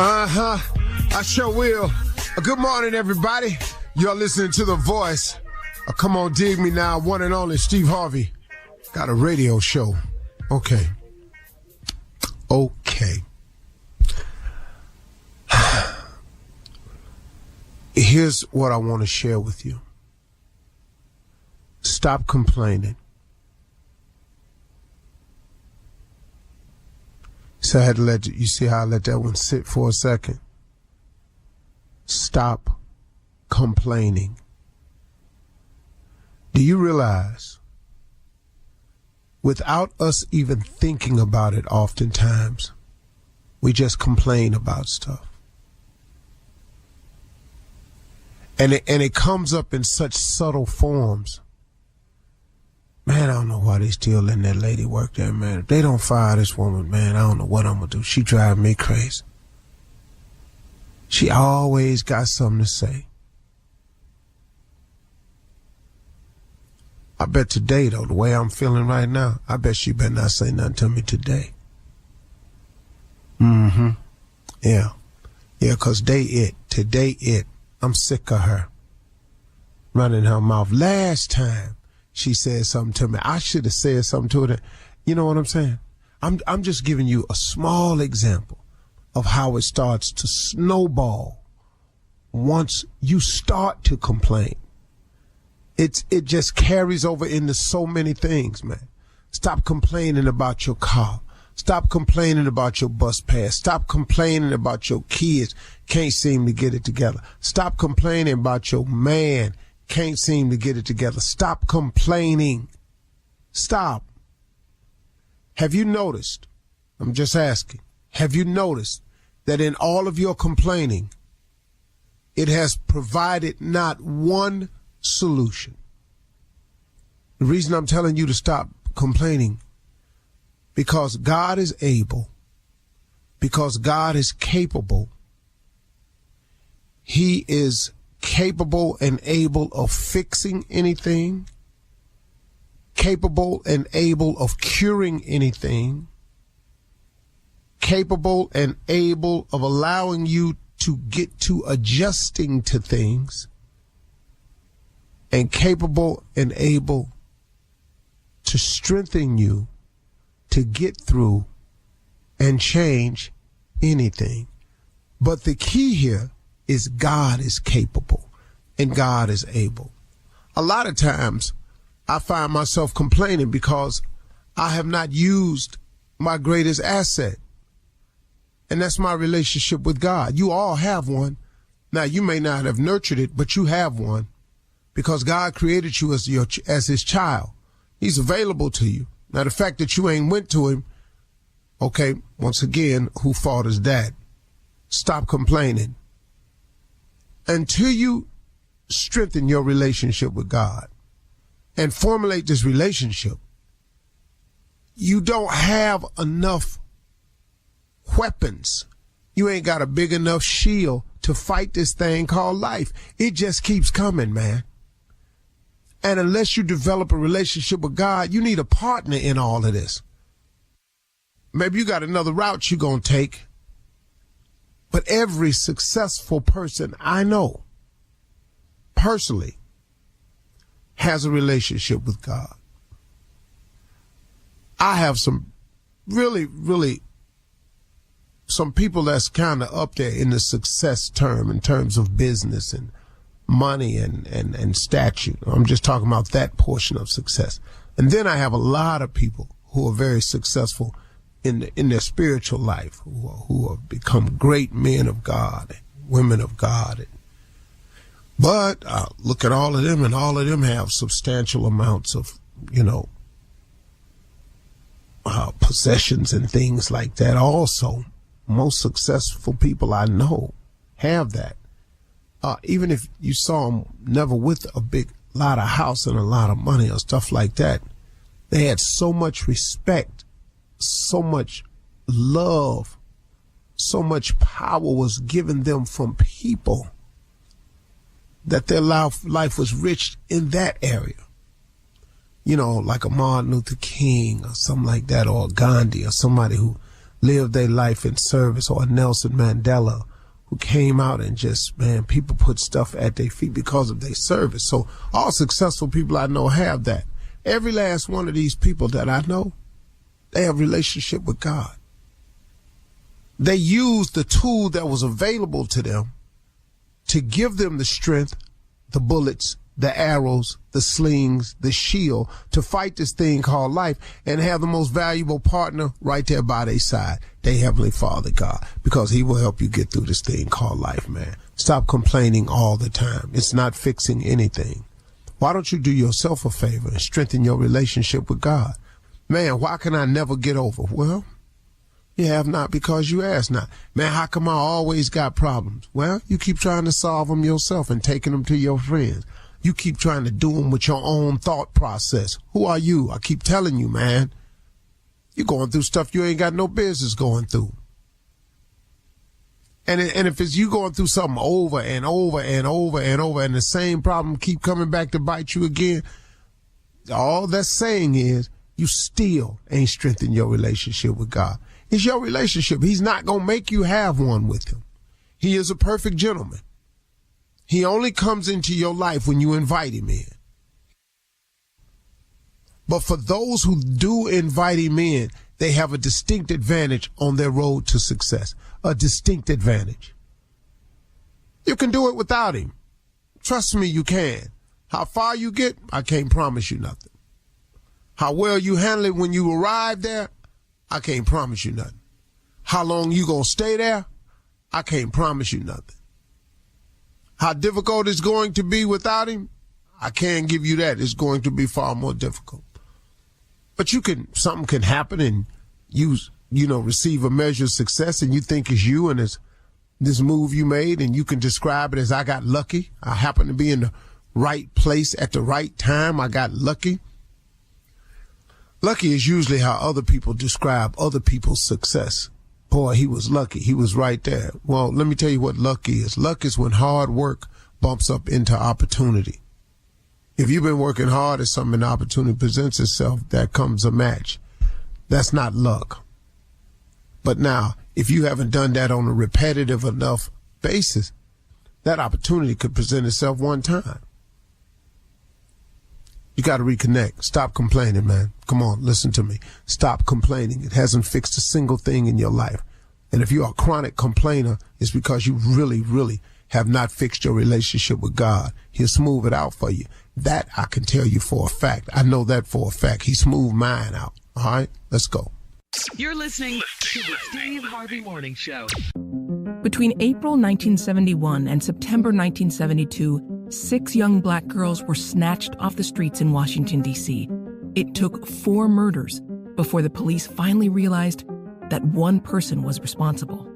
I sure will. Good morning, everybody. You're listening to The Voice. Come on, dig me now. One and only Steve Harvey. Got a radio show. Okay. Here's what I want to share with you. Stop complaining. So I had to you see how I let that one sit for a second? Stop complaining. Do you realize, without us even thinking about it oftentimes, we just complain about stuff? And it comes up in such subtle forms. Man, I don't know why they still letting that lady work there, man. If they don't fire this woman, man, I don't know what I'm going to do. She driving me crazy. She always got something to say. I bet today, though, the way I'm feeling right now, I bet she better not say nothing to me today. Yeah, because today I'm sick of her running her mouth. Last time she said something to me, I should have said something to her. You know what I'm saying? I'm just giving you a small example of how it starts to snowball once you start to complain. It just carries over into so many things, man. Stop complaining about your car. Stop complaining about your bus pass. Stop complaining about your kids can't seem to get it together. Stop complaining about your man can't seem to get it together. Stop complaining. Stop. Have you noticed, I'm just asking, have you noticed that in all of your complaining, it has provided not one solution? The reason I'm telling you to stop complaining, because God is able, because God is capable. He is capable and able of fixing anything, capable and able of curing anything, capable and able of allowing you to get to adjusting to things, and capable and able to strengthen you to get through and change anything. But the key here is God is capable and God is able. A lot of times I find myself complaining because I have not used my greatest asset, and that's my relationship with God. You all have one. Now, you may not have nurtured it, but you have one because God created you as his child. He's available to you. Now, the fact that you ain't went to him, okay, once again, who fault is that? Stop complaining. Until you strengthen your relationship with God and formulate this relationship, you don't have enough weapons. You ain't got a big enough shield to fight this thing called life. It just keeps coming, man. And unless you develop a relationship with God, you need a partner in all of this. Maybe you got another route you're going to take. But every successful person I know personally has a relationship with God. I have some really some people that's kind of up there in the success term in terms of business and money and statute. I'm just talking about that portion of success. And then I have a lot of people who are very successful in their spiritual life, who have become great men of God, women of God. But look at all of them, and all of them have substantial amounts of, possessions and things like that. Also, most successful people I know have that. Even if you saw them never with a big lot of house and a lot of money or stuff like that, they had so much respect, so much love, so much power was given them from people that their life was rich in that area. Like a Martin Luther King or something like that, or Gandhi, or somebody who lived their life in service, or Nelson Mandela, who came out and just, man, people put stuff at their feet because of their service. So all successful people I know have that. Every last one of these people that I know, they have a relationship with God. They used the tool that was available to them to give them the strength, the bullets, the arrows, the slings, the shield to fight this thing called life, and have the most valuable partner right there by their side, their Heavenly Father, God, because he will help you get through this thing called life, man. Stop complaining all the time. It's not fixing anything. Why don't you do yourself a favor and strengthen your relationship with God? Man, why can I never get over? Well, you have not because you ask not. Man, how come I always got problems? Well, you keep trying to solve them yourself and taking them to your friends. You keep trying to do them with your own thought process. Who are you? I keep telling you, man. You're going through stuff you ain't got no business going through. And if it's you going through something over and over and over and over, and the same problem keep coming back to bite you again, all that's saying is you still ain't strengthened your relationship with God. It's your relationship. He's not going to make you have one with him. He is a perfect gentleman. He only comes into your life when you invite him in. But for those who do invite him in, they have a distinct advantage on their road to success. A distinct advantage. You can do it without him. Trust me, you can. How far you get, I can't promise you nothing. How well you handle it when you arrive there, I can't promise you nothing. How long you gonna stay there, I can't promise you nothing. How difficult it's going to be without him, I can't give you that. It's going to be far more difficult. But something can happen and you receive a measure of success and you think it's you and it's this move you made, and you can describe it as I got lucky. I happened to be in the right place at the right time. I got lucky. Lucky is usually how other people describe other people's success. Boy, he was lucky. He was right there. Well, let me tell you what luck is. Luck is when hard work bumps up into opportunity. If you've been working hard at something and the opportunity presents itself, that comes a match. That's not luck. But now, if you haven't done that on a repetitive enough basis, that opportunity could present itself one time. You got to reconnect. Stop complaining, man. Come on, listen to me. Stop complaining. It hasn't fixed a single thing in your life. And if you're a chronic complainer, it's because you really, really have not fixed your relationship with God. He'll smooth it out for you. That I can tell you for a fact. I know that for a fact. He smoothed mine out. All right, let's go. You're listening to the Steve Harvey Morning Show. Between April 1971 and September 1972, 6 young black girls were snatched off the streets in Washington, D.C. It took 4 murders before the police finally realized that one person was responsible.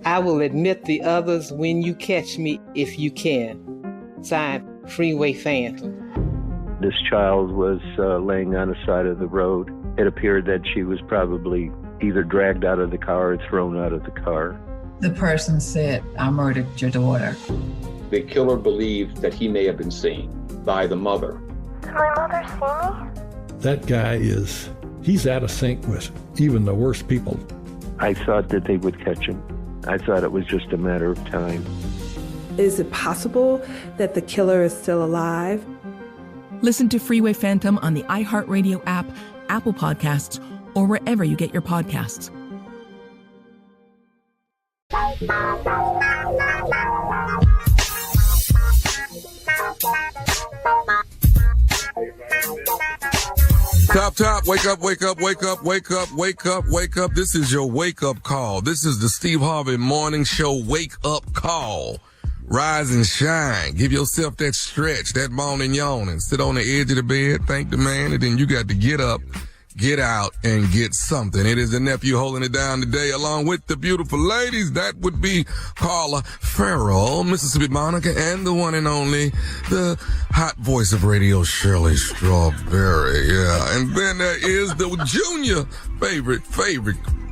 I will admit the others when you catch me, if you can. Signed, Freeway Phantom. This child was laying on the side of the road. It appeared that she was probably either dragged out of the car or thrown out of the car. The person said, "I murdered your daughter." The killer believed that he may have been seen by the mother. Did my mother see me? That guy he's out of sync with even the worst people. I thought that they would catch him. I thought it was just a matter of time. Is it possible that the killer is still alive? Listen to Freeway Phantom on the iHeartRadio app, Apple Podcasts, or wherever you get your podcasts. Top, wake up, wake up, wake up, wake up, wake up, wake up. This is your wake up call. This is the Steve Harvey Morning Show wake up call. Rise and shine. Give yourself that stretch, that morning yawn, and sit on the edge of the bed, thank the man, and then you got to get up, get out, and get something. It is the nephew holding it down today, along with the beautiful ladies. That would be Carla Farrell, Mississippi Monica, and the one and only, the hot voice of radio, Shirley Strawberry. Yeah, and then there is the junior favorite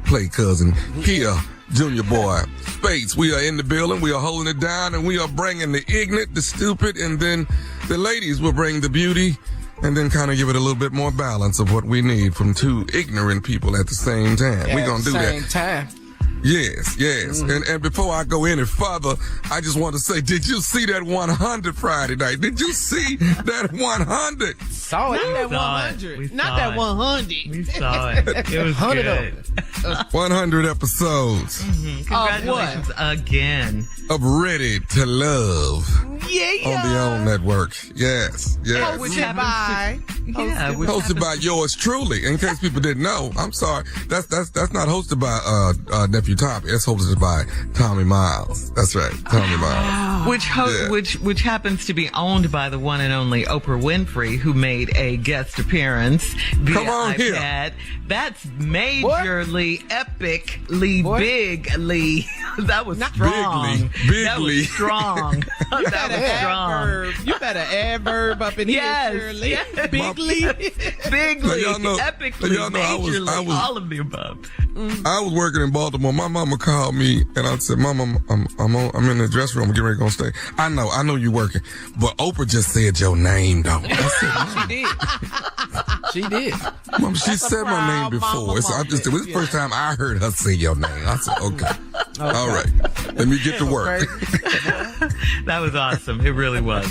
play cousin, Kia Junior Boy Spates. We are in the building. We are holding it down, and we are bringing the ignorant, the stupid, and then the ladies will bring the beauty and then kind of give it a little bit more balance of what we need from two ignorant people at the same time. We're going to do that. Same time. Yes. And before I go any further, I just want to say, did you see that 100 Friday night? Did you see that 100? Saw it. Not that 100. Not that 100. We saw it. It was 100 good. 100 episodes. Congratulations again. Of Ready to Love. Yeah. On the OWN network. Yes. Hosted by yours truly. In case people didn't know, I'm sorry. That's not hosted by Nephew Tommy. It's hosted by Tommy Miles. That's right, Tommy Miles. Which happens to be owned by the one and only Oprah Winfrey, who made a guest appearance via iPad. Here. That's majorly, epically, bigly. That was strong. Bigly. That was strong. You better adverb up in here, Shirley. Yes. Bigly. Bigly. Epically, majorly, all of the above. I was working in Baltimore. My mama called me and I said, Mama, I'm in the dressing room. I'm getting ready to go stay. I know you working. But Oprah just said your name, though. She did. Mom, she said my name before. This is the first time I heard her say your name. I said, okay. All right. Let me get to work. That was awesome. It really was.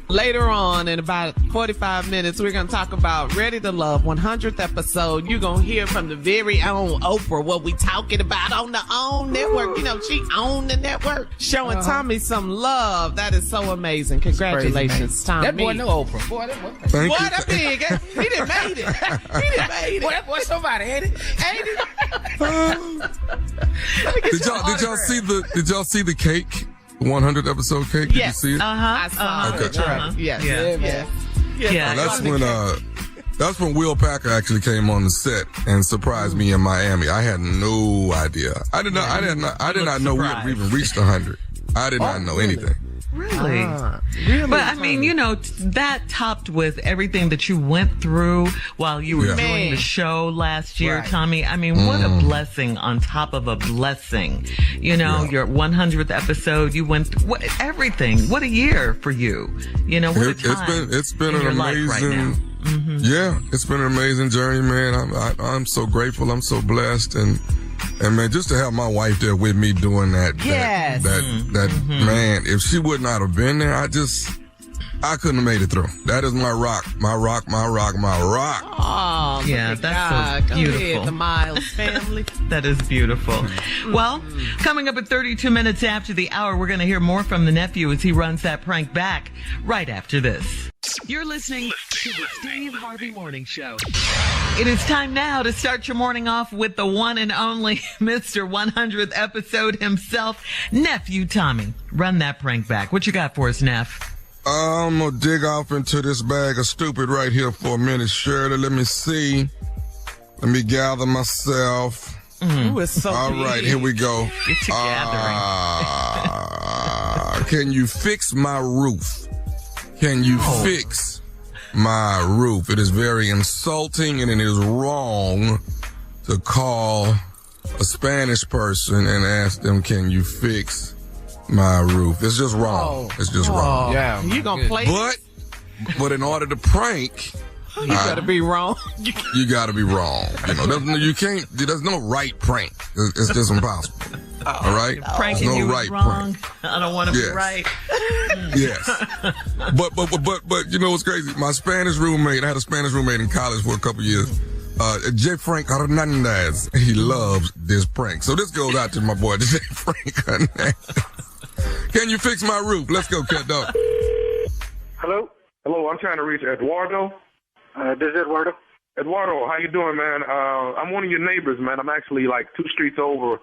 Later on, in about 45 minutes, we're going to talk about Ready to Love, 100th episode. You're going to hear from the very own Oprah what we talking about on the OWN network. You know, she owned the network. Showing Tommy some love. That is so amazing. Congratulations, Tommy. That boy know Oprah. Boy, that boy. Thank you. That big. He done made it. Boy, that boy somebody, ain't it? Did y'all see the cake? 100th episode cake? Did you see it? I saw it. Yes. That's when Will Packer actually came on the set and surprised me in Miami. I had no idea. I did not know we had even reached 100. I did not know anything. Really? But I mean, you know, that topped with everything that you went through while you were doing the show last year, Tommy. I mean, what a blessing on top of a blessing. You know, your 100th episode, you went everything. What a year for you. You know, what a time. It's been an amazing. Yeah, it's been an amazing journey, man. I'm so grateful. I'm so blessed, and man, just to have my wife there with me doing that. Yes. Man, if she would not have been there, I couldn't have made it through. That is my rock. Oh, yeah, that's so beautiful. Go ahead, the Miles family. That is beautiful. Well, coming up at 32 minutes after the hour, we're going to hear more from the nephew as he runs that prank back right after this. You're listening to the Steve Harvey Morning Show. It is time now to start your morning off with the one and only Mr. 100th episode himself, Nephew Tommy. Run that prank back. What you got for us, Neff? I'm going to dig off into this bag of stupid right here for a minute, Shirley. Let me see. Let me gather myself. Ooh, it's so all right, here we go. Get your gathering. Can you fix my roof? Can you fix my roof? It is very insulting and it is wrong to call a Spanish person and ask them, can you fix my roof? It's just wrong. It's just wrong. Yeah. You gonna play? But in order to prank, you gotta be wrong. You gotta be wrong. You know, you can't. There's no right prank. It's just impossible. All right. Pranking no you right is wrong. prank. I don't want to be right. Yes. But you know what's crazy? My Spanish roommate. I had a Spanish roommate in college for a couple years. J. Frank Hernandez. He loves this prank. So this goes out to my boy J. Frank Hernandez. Can you fix my roof? Let's go, cat dog. Hello, I'm trying to reach Eduardo. This is Eduardo. Eduardo, how you doing, man? I'm one of your neighbors, man. I'm actually like 2 streets over.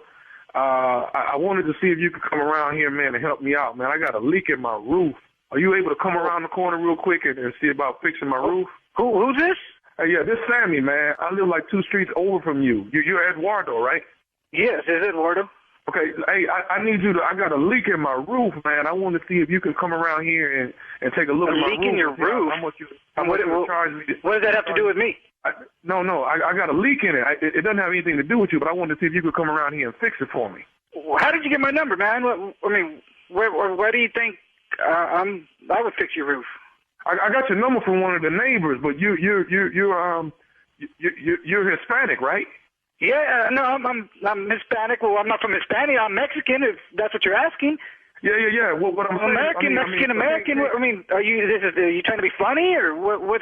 I wanted to see if you could come around here, man, and help me out, man. I got a leak in my roof. Are you able to come around the corner real quick and see about fixing my roof? Who's this? Yeah, this is Sammy, man. I live like 2 streets over from you. You're Eduardo, right? Yes, it's Eduardo. Okay, hey, I need you to. I got a leak in my roof, man. I want to see if you can come around here and take a look at my roof. A leak in your roof? How much you charge me? What does that have to do with me? No, I got a leak in it. It doesn't have anything to do with you, but I wanted to see if you could come around here and fix it for me. How did you get my number, man? Where do you think I would fix your roof? I got your number from one of the neighbors, but you're Hispanic, right? Yeah, no, I'm Hispanic. Well, I'm not from Hispania. I'm Mexican, if that's what you're asking. Yeah. What I'm American, saying, Mexican. I mean, are you trying to be funny, or what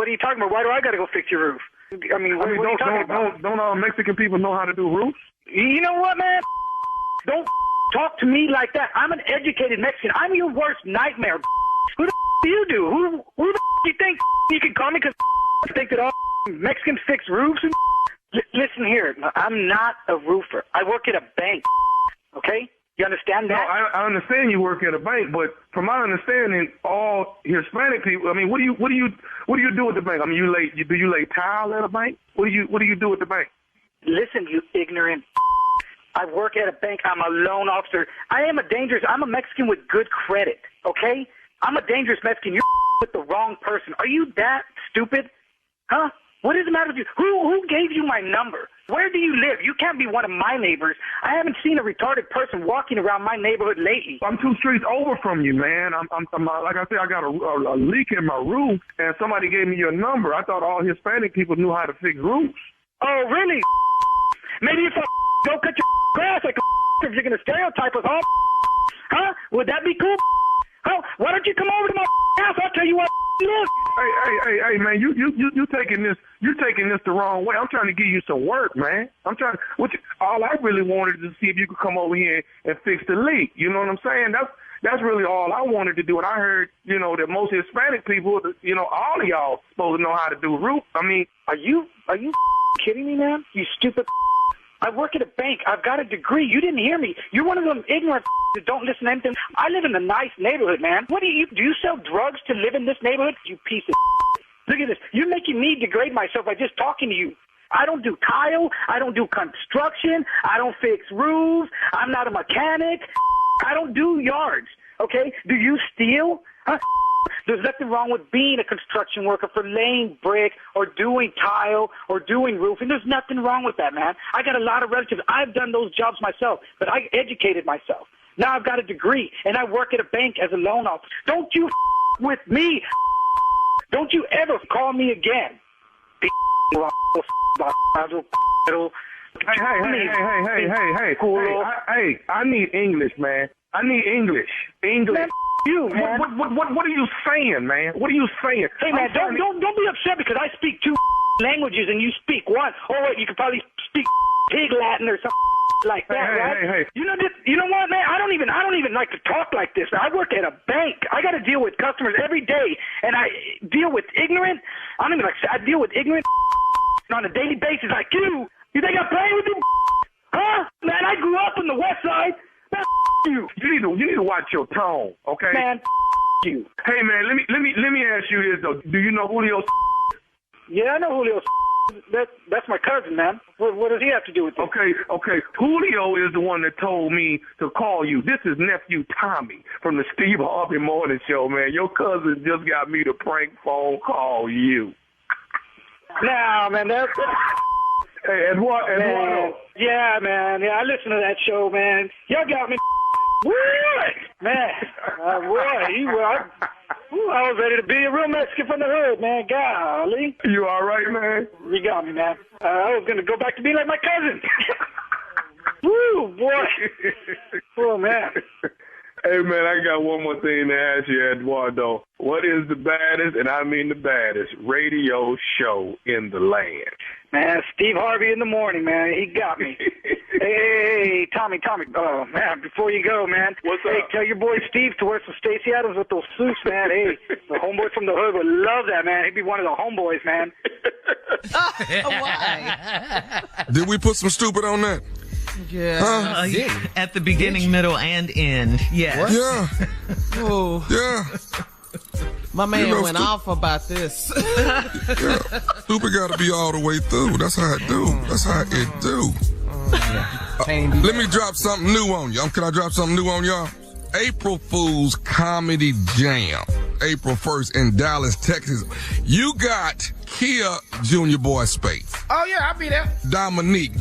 are you talking about? Why do I got to go fix your roof? I mean, what are you talking about? Don't all Mexican people know how to do roofs? You know what, man? Don't talk to me like that. I'm an educated Mexican. I'm your worst nightmare. Who the do you do? Who the do you think you can call me because you think that all Mexicans fix roofs? And listen here, I'm not a roofer. I work at a bank. Okay, you understand that? No, I understand you work at a bank, but from my understanding, all Hispanic people. I mean, what do you do at the bank? I mean, do you lay tile at a bank? What do you do at the bank? Listen, you ignorant. I work at a bank. I'm a loan officer. I'm a Mexican with good credit. Okay, I'm a dangerous Mexican. You're with the wrong person. Are you that stupid? Huh? What is the matter with you? Who gave you my number? Where do you live? You can't be one of my neighbors. I haven't seen a retarded person walking around my neighborhood lately. I'm 2 streets over from you, man. I'm like I said, I got a leak in my roof, and somebody gave me your number. I thought all Hispanic people knew how to fix roofs. Oh, really? Maybe if I go cut your grass, like if you're going to stereotype us all, huh? Would that be cool? Huh? Why don't you come over to my house? I'll tell you what. Look. Hey, man, you taking this the wrong way. I'm trying to give you some work, man. All I really wanted to see if you could come over here and fix the leak. You know what I'm saying? That's really all I wanted to do. And I heard, that most Hispanic people, all of y'all supposed to know how to do roof. I mean, are you kidding me, man? You stupid. I work at a bank. I've got a degree. You didn't hear me. You're one of them ignorant that don't listen to anything. I live in a nice neighborhood, man. Do you sell drugs to live in this neighborhood? You piece of Look at this. You're making me degrade myself by just talking to you. I don't do tile. I don't do construction. I don't fix roofs. I'm not a mechanic. I don't do yards. Okay? Do you steal? Huh? There's nothing wrong with being a construction worker for laying brick or doing tile or doing roofing. There's nothing wrong with that, man. I got a lot of relatives. I've done those jobs myself, but I educated myself. Now I've got a degree, and I work at a bank as a loan officer. Don't you with me. Don't you ever call me again. Hey, I need English, man. I need English. Man, you, man. What are you saying, man? What are you saying? Hey, man, don't be upset because I speak 2 languages and you speak 1. Oh, wait, you could probably speak pig Latin or something like that, right? Hey. You know what, man? I don't even like to talk like this. I work at a bank. I got to deal with customers every day, and I deal with ignorant. I deal with ignorant on a daily basis like you. You think I'm playing with you? Huh? Man, I grew up on the West Side. Man, you. You need to watch your tone, okay? Man, you. Hey, man, let me ask you this though. Do you know Julio? Yeah, I know Julio. That's my cousin, man. What does he have to do with this? Okay. Julio is the one that told me to call you. This is nephew Tommy from the Steve Harvey Morning Show, man. Your cousin just got me to prank phone call you. Nah, man, that's. Hey, Eduardo. Yeah, man. Yeah, I listen to that show, man. Y'all got me. What? Man, I was ready to be a real Mexican from the hood, man. Golly. You all right, man? You got me, man. I was going to go back to being like my cousin. Woo, boy. Oh, man. Hey, man, I got one more thing to ask you, Eduardo. What is the baddest, and I mean the baddest, radio show in the land? Man, Steve Harvey in the morning, man. He got me. Hey, Tommy. Oh, man, before you go, man. What's up? Hey, tell your boy Steve to wear some Stacey Adams with those suits, man. Hey, the homeboy from the hood would love that, man. He'd be one of the homeboys, man. Why? Did we put some stupid on that? Yeah. At the beginning, middle, and end. Yes. Yeah. Oh. Yeah. My man went off about this. Yeah. Stupid got to be all the way through. That's how it do. That's how it do. Let me drop something new on you. Can I drop something new on y'all? April Fool's Comedy Jam. April 1st in Dallas, Texas. You got Kia Junior Boy Spates. Oh, yeah, I'll be there. Dominique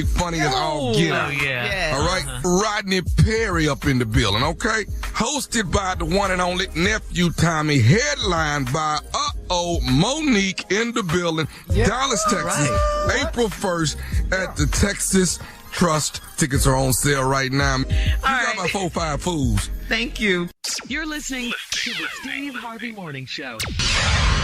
funny as all get out. Oh, yeah. All right, Rodney Perry up in the building, okay? Hosted by the one and only nephew Tommy, headlined by Monique in the building, Dallas, Texas, April 1st at the Texas Trust. Tickets are on sale right now. You got about 4 or 5 fools. Thank you. You're listening to the Steve Harvey Morning Show.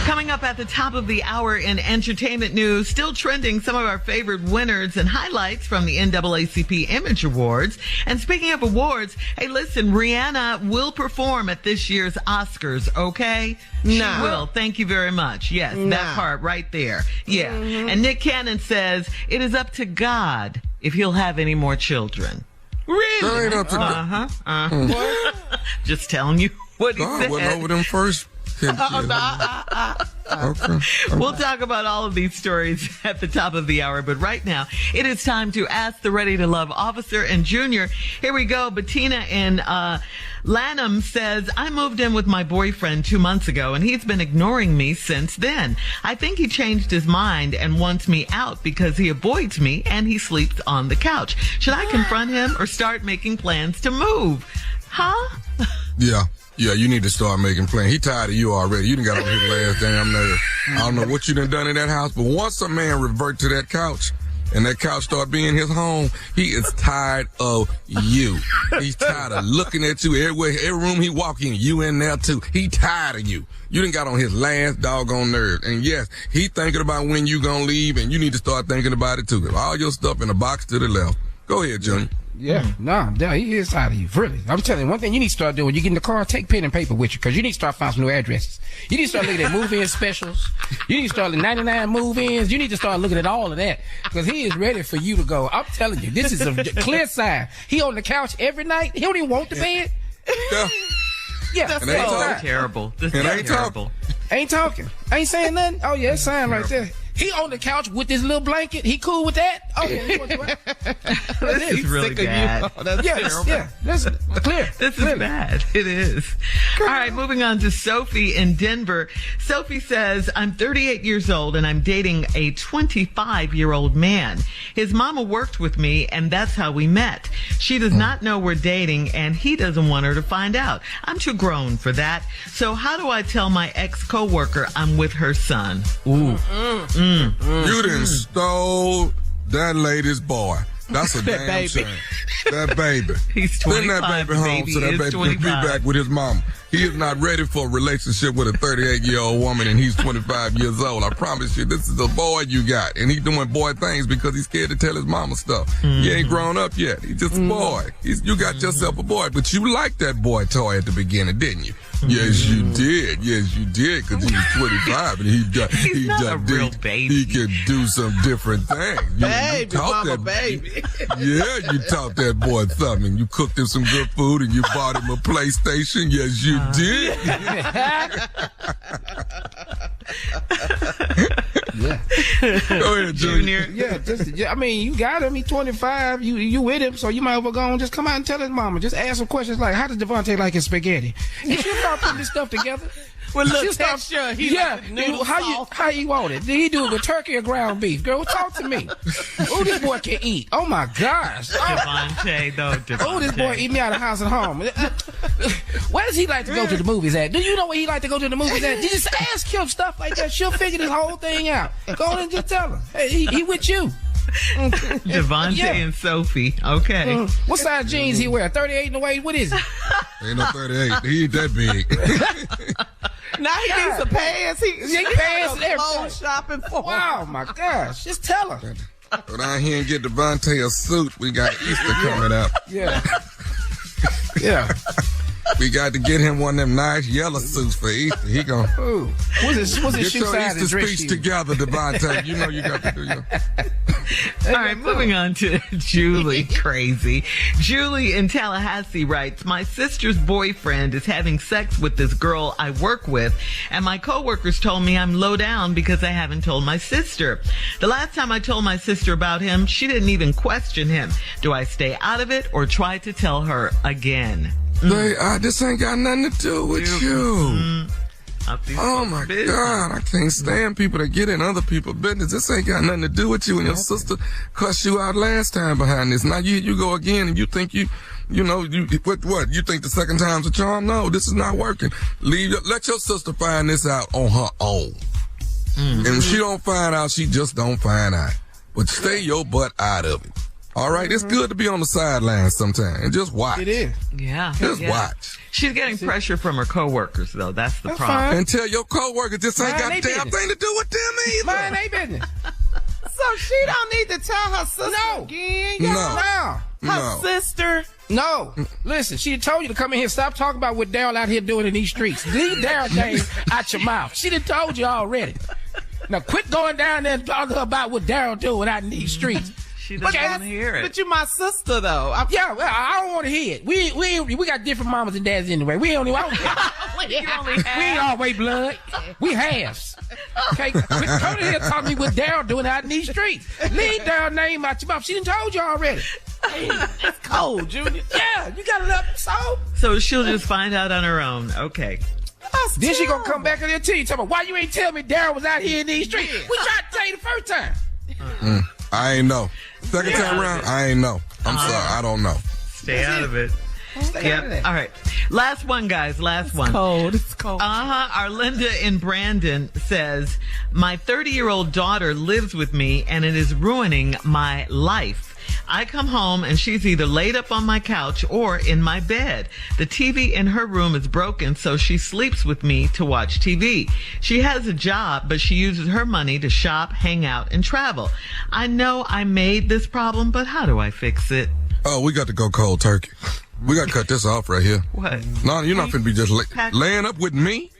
Coming up at the top of the hour in entertainment news, still trending some of our favorite winners and highlights from the NAACP Image Awards. And speaking of awards, hey, listen, Rihanna will perform at this year's Oscars, okay? She will. Thank you very much. Yes, that part right there. Yeah. Mm-hmm. And Nick Cannon says it is up to God if he'll have any more children. Really? That ain't up to God. Just telling you what he God said. went over them first. Okay. We'll talk about all of these stories at the top of the hour, but right now it is time to ask the Ready to Love officer and Junior. Here we go. Bettina in Lanham says, I moved in with my boyfriend 2 months ago and he's been ignoring me since then. I think he changed his mind and wants me out because he avoids me and he sleeps on the couch. Should I confront him or start making plans to move? Huh? Yeah, you need to start making plans. He tired of you already. You done got on his last damn nerve. I don't know what you done in that house, but once a man revert to that couch and that couch start being his home, he is tired of you. He's tired of looking at you everywhere, every room he walk in, you in there too. He tired of you. You done got on his last doggone nerve. And yes, he thinking about when you gonna leave, and you need to start thinking about it too. All your stuff in a box to the left. Go ahead, Junior. Yeah, he is out of you, really. I'm telling you, one thing you need to start doing, when you get in the car, take pen and paper with you, because you need to start finding some new addresses. You need to start looking at move-in specials. You need to start at 99 move-ins. You need to start looking at all of that, because he is ready for you to go. I'm telling you, this is a clear sign. He on the couch every night. He don't even want the bed. Yeah. That's so terrible. This is terrible. Ain't talking. Ain't saying nothing. Oh, yeah, it's sign right there. He on the couch with his little blanket. He cool with that? Oh, yeah. This is really bad. That's terrible. Yeah, that's clear. This is bad. It is. All right, moving on to Sophie in Denver. Sophie says, I'm 38 years old and I'm dating a 25-year-old man. His mama worked with me and that's how we met. She does not know we're dating and he doesn't want her to find out. I'm too grown for that. So how do I tell my ex-coworker I'm with her son? Ooh. You done stole that lady's boy. That's a damn shame. That baby. He's 25. Send that baby home so that baby can be back with his mama. He is not ready for a relationship with a 38-year-old woman and he's 25 years old. I promise you, this is a boy you got. And he's doing boy things because he's scared to tell his mama stuff. He ain't grown up yet. He's just a boy. You got yourself a boy. But you liked that boy toy at the beginning, didn't you? Yes, you did. Yes, you did, because he was 25 and he's not a real baby. He can do some different things. You taught that baby. Yeah, you taught that boy something. You cooked him some good food and you bought him a PlayStation. Yes, you did. Go ahead, Junior. Yeah, I mean, you got him. He's 25. You with him, so you might as well go and just come out and tell his mama. Just ask some questions like, how does Devontae like his spaghetti? You should start putting this stuff together. With a little texture. How you want it? Did he do it with turkey or ground beef? Girl, talk to me. Oh, this boy can eat. Oh, my gosh. Devontae, though. Oh, this boy eat me out of house and home. Where does he like to go to the movies at? Do you know where he like to go to the movies at? Just ask him stuff like that. She'll figure this whole thing out. Go on and just tell her. Hey, he with you. Devontae and Sophie. Okay. What size jeans he wear? 38 in the waist? What is it? Ain't no 38. He ain't that big. Now he needs some pants. He pants and everything. Shopping for. Wow, my gosh. Just tell her. Go down here and get Devontae a suit. We got Easter coming up. Yeah. Yeah. We got to get him one of them nice yellow suits for Easter. He gon' what's his shoe size? Get your Easter speech together, Devontae. You know you got to do your. All right, moving on to Julie. Crazy. Julie in Tallahassee writes, my sister's boyfriend is having sex with this girl I work with, and my coworkers told me I'm low down because I haven't told my sister. The last time I told my sister about him, she didn't even question him. Do I stay out of it or try to tell her again? This ain't got nothing to do with you. Oh my God, I can't stand people that get in other people's business. This ain't got nothing to do with you, and your sister cussed you out last time behind this. Now you go again and you think you what? You think the second time's a charm? No, this is not working. Let your sister find this out on her own. And if she don't find out, she just don't find out. But stay your butt out of it. All right? It's good to be on the sidelines sometimes and just watch. It is. Yeah. Just watch. She's getting pressure from her coworkers, though. That's the problem. Fine. And tell your coworkers this ain't got a damn thing to do with them either. Mind they business. So she don't need to tell her sister again? Her sister? No. Listen, she told you to come in here. Stop talking about what Daryl out here doing in these streets. Leave Daryl name out your mouth. She done told you already. Now quit going down there and talking about what Daryl doing out in these streets. She doesn't want to hear it. But you my sister, though. Yeah, well, I don't want to hear it. We got different mamas and dads anyway. We ain't always blood. We halves. Okay, quit coming here talking to me what Daryl doing out in these streets. Leave Daryl name out your mouth. She done told you already. Hey, it's cold, Junior. Yeah, you got it up, so she'll just find out on her own. Okay. Then she gonna come back in there tell you, why you ain't tell me Daryl was out here in these streets? We tried to tell you the first time. I ain't know. Second time around, I ain't know. I'm sorry, I don't know. Stay out of it. Stay out of it. All right. Last one, guys. Last one. It's cold. Arlinda in Brandon says, my 30-year-old daughter lives with me and it is ruining my life. I come home and she's either laid up on my couch or in my bed. The TV in her room is broken, so she sleeps with me to watch TV. She has a job, but she uses her money to shop, hang out, and travel. I know I made this problem, but how do I fix it? Oh, we got to go cold turkey. We got to cut this off right here. What? No, you're not finna be just laying up with me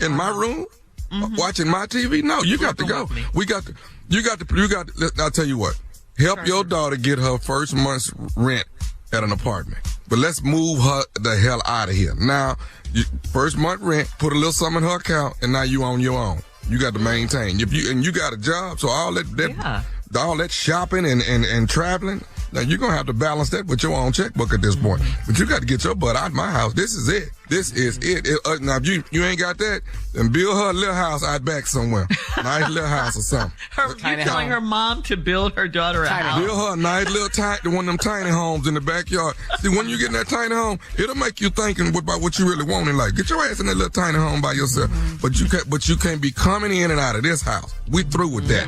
in my room, watching my TV. No, you got to go. I'll tell you what. Help your daughter get her first month's rent at an apartment. But let's move her the hell out of here. Now, first month rent, put a little something in her account, and now you on your own. You got to maintain. You got a job, so all that shopping and traveling, now you're going to have to balance that with your own checkbook at this point. But you got to get your butt out of my house. This is it. Now, if you ain't got that, then build her a little house out back somewhere. Nice little house or something. You're telling her mom to build her daughter a house? Build her a nice little one of them tiny homes in the backyard. See, when you get in that tiny home, it'll make you thinking about what you really want in life. Get your ass in that little tiny home by yourself. But you can't be coming in and out of this house. We through with that.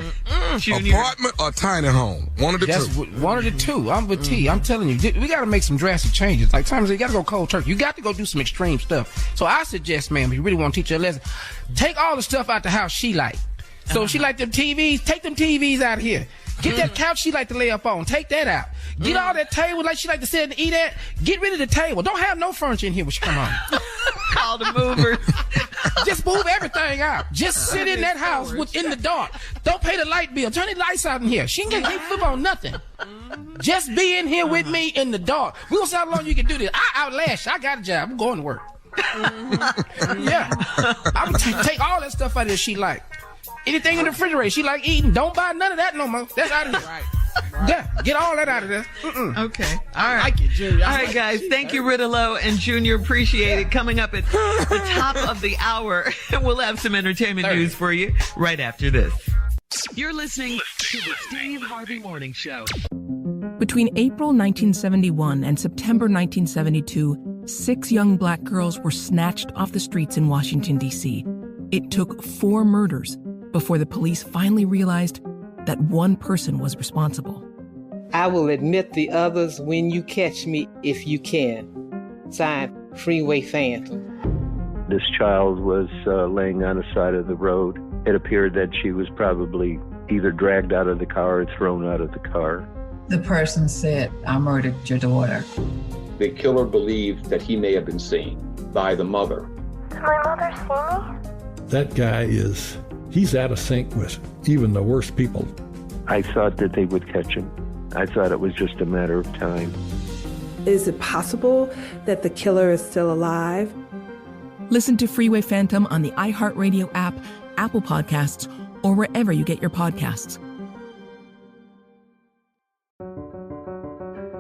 Apartment or tiny home. One of the two. One of the two. I'm with T. I'm telling you, we got to make some drastic changes. Like sometimes you got to go cold turkey. You got to go do some extreme stuff. So I suggest, ma'am, if you really want to teach her a lesson, take all the stuff out the house she like. So if she like them TVs, take them TVs out of here. Get that couch she like to lay up on. Take that out. Get all that table like she like to sit and eat at. Get rid of the table. Don't have no furniture in here when she come home. Call the movers. Just move everything out. Just sit in that house in the dark. Don't pay the light bill. Turn the lights out in here. She ain't gonna flip on nothing. Just be in here with me in the dark. We gonna see how long you can do this. I outlast you. I got a job. I'm going to work. Yeah. I'm gonna take all that stuff out of there she like. Anything in the refrigerator she like eating, don't buy none of that no more. That's out of here. Right. Yeah, get all that out of there. Okay. All right. I like it, Junior. All right, guys. Thank you, Ritalo and Junior. Appreciate it. Coming up at the top of the hour, we'll have some entertainment news for you right after this. You're listening to the Steve Harvey Morning Show. Between April 1971 and September 1972, 6 young black girls were snatched off the streets in Washington, D.C. It took 4 murders before the police finally realized that one person was responsible. I will admit the others when you catch me, if you can. Signed, Freeway Phantom. This child was laying on the side of the road. It appeared that she was probably either dragged out of the car or thrown out of the car. The person said, I murdered your daughter. The killer believed that he may have been seen by the mother. Did my mother see me? That guy he's out of sync with even the worst people. I thought that they would catch him. I thought it was just a matter of time. Is it possible that the killer is still alive? Listen to Freeway Phantom on the iHeartRadio app, Apple Podcasts, or wherever you get your podcasts.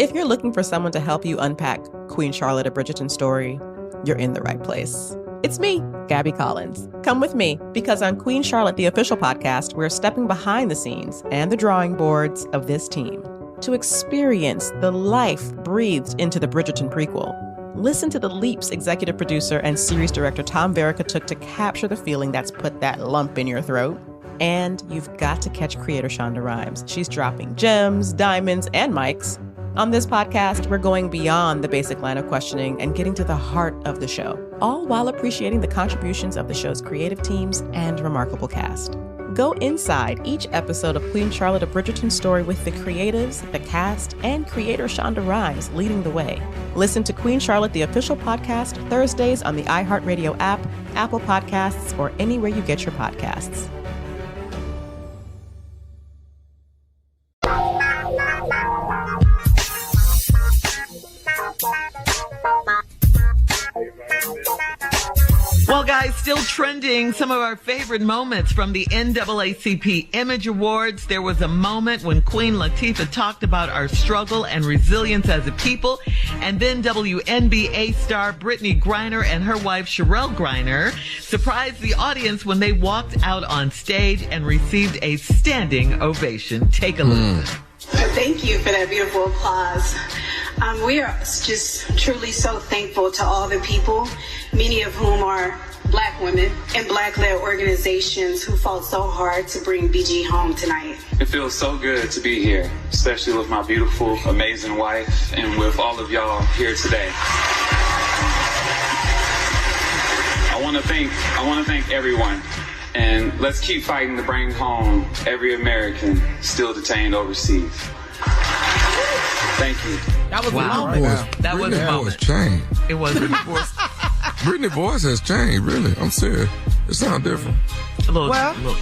If you're looking for someone to help you unpack Queen Charlotte of Bridgerton's story, you're in the right place. It's me, Gabby Collins. Come with me, because on Queen Charlotte, the official podcast, we're stepping behind the scenes and the drawing boards of this team to experience the life breathed into the Bridgerton prequel. Listen to the leaps executive producer and series director Tom Verica took to capture the feeling that's put that lump in your throat. And you've got to catch creator Shonda Rhimes. She's dropping gems, diamonds, and mics. On this podcast, we're going beyond the basic line of questioning and getting to the heart of the show, all while appreciating the contributions of the show's creative teams and remarkable cast. Go inside each episode of Queen Charlotte, a Bridgerton story with the creatives, the cast, and creator Shonda Rhimes leading the way. Listen to Queen Charlotte, the official podcast, Thursdays on the iHeartRadio app, Apple Podcasts, or anywhere you get your podcasts. Well, guys, still trending some of our favorite moments from the NAACP Image Awards. There was a moment when Queen Latifah talked about our struggle and resilience as a people. And then WNBA star Brittany Griner and her wife Sherelle Griner surprised the audience when they walked out on stage and received a standing ovation. Take a listen. Thank you for that beautiful applause. We are just truly so thankful to all the people, many of whom are Black women and Black-led organizations who fought so hard to bring BG home tonight. It feels so good to be here, especially with my beautiful, amazing wife and with all of y'all here today. I want to thank everyone, and let's keep fighting to bring home every American still detained overseas. Thank you. That was wow. a moment. Wow. That was a moment. Changed. It was a voice. Brittany's voice has changed, really. I'm serious. It sounds different. A little,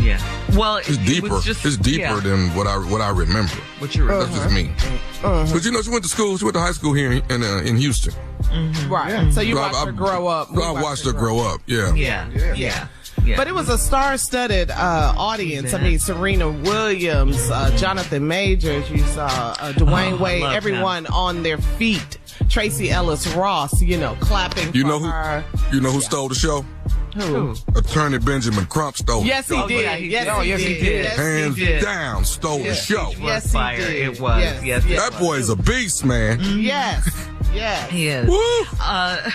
yeah. Well, it's deeper. It's deeper than what I remember. What you remember? That's just me. But you know, she went to high school here in Houston. Mm-hmm. Right. Yeah. So you watched her grow up. I watched her grow up. Yeah. Yeah. But it was a star-studded audience. I mean, Serena Williams, Jonathan Majors, you saw Dwayne Wade, everyone on their feet. Tracy Ellis Ross, clapping for her. You know who stole the show? Who? Attorney Benjamin Crump stole Yes, he did. Yes, he did. Hands down, stole the show. Yes, he did. It was. Yes, that boy is a beast, man. Yes. Yes. He is. Woo! I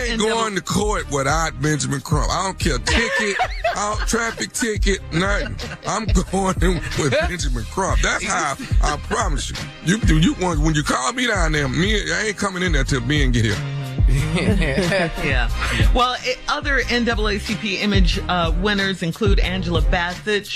ain't going to court without Benjamin Crump. I don't care. Ticket, traffic ticket, nothing. I'm going in with Benjamin Crump. That's how I promise you. When you call me down there, I ain't coming in there till Ben get here. Yeah. Well, other NAACP Image winners include Angela Bassett.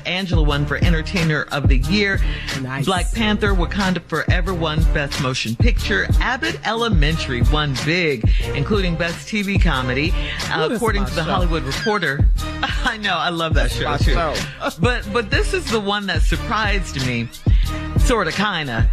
Angela won for Entertainer of the Year. Nice. Black Panther, Wakanda Forever won Best Motion Picture. Abbott Elementary won big, including Best TV Comedy. According to the Hollywood Reporter. I know, I love that show too. But this is the one that surprised me, sorta, kinda.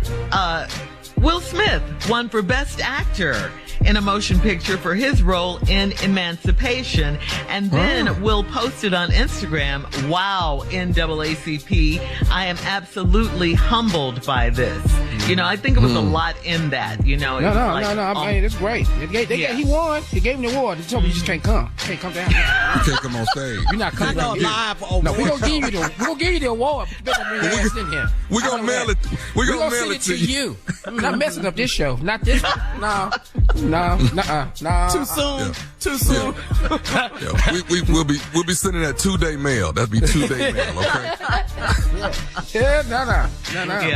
Will Smith won for Best Actor in a motion picture for his role in Emancipation. And then Will posted on Instagram, wow, NAACP, I am absolutely humbled by this. I think it was a lot in that, No. I mean, it's great. He won. He gave him the award. He told me you just can't come. Can't come down. You can't come on stage. You're not coming down. No, we're going to give you the award. But you better bring your ass in here. We're going to mail it. We're going to mail it to you. I'm not messing up this show. Not this one. No. Too soon. Too soon. We'll be sending that 2-day mail. That'd be 2-day mail, okay? No. Yeah,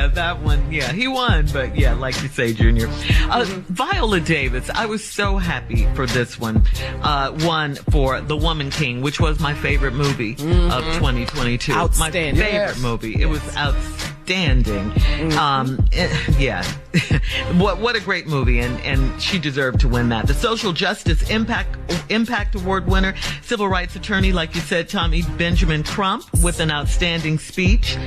that one. Yeah, he won, but yeah, like you say, Junior. Viola Davis, I was so happy for this one. Won for The Woman King, which was my favorite movie of 2022. Outstanding. My favorite movie. It was outstanding. What a great movie, and she deserved to win that. The Social Justice Impact Award winner, civil rights attorney, like you said, Tommy Benjamin Crump, with an outstanding speech.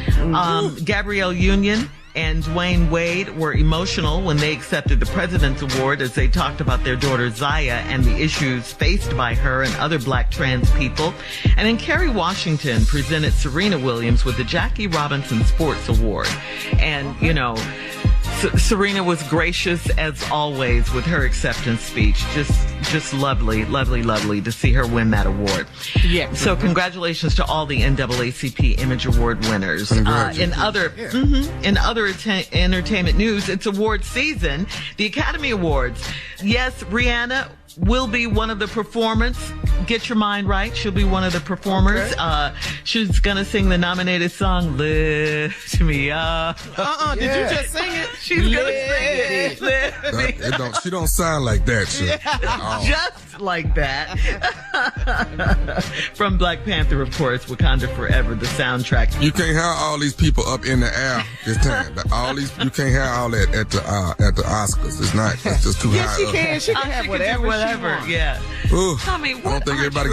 Gabrielle Union and Dwayne Wade were emotional when they accepted the President's Award as they talked about their daughter Zaya and the issues faced by her and other Black trans people. And then Kerry Washington presented Serena Williams with the Jackie Robinson Sports Award. And, Serena was gracious as always with her acceptance speech. Just lovely to see her win that award. Yeah. So congratulations to all the NAACP Image Award winners. In other entertainment news, it's award season. The Academy Awards. Yes, Rihanna will be one of the performers. Get your mind right. She'll be one of the performers. Okay. She's going to sing the nominated song, Lift Me Up. Did you just sing it? She's going to sing it. She don't sound like that shit. Just like that. From Black Panther, of course, Wakanda Forever, the soundtrack. You can't have all these people up in the air this time. You can't have all that at the Oscars. It's just too high. Yes, she can. She can have whatever. Yeah. Ooh, Tommy, I don't think everybody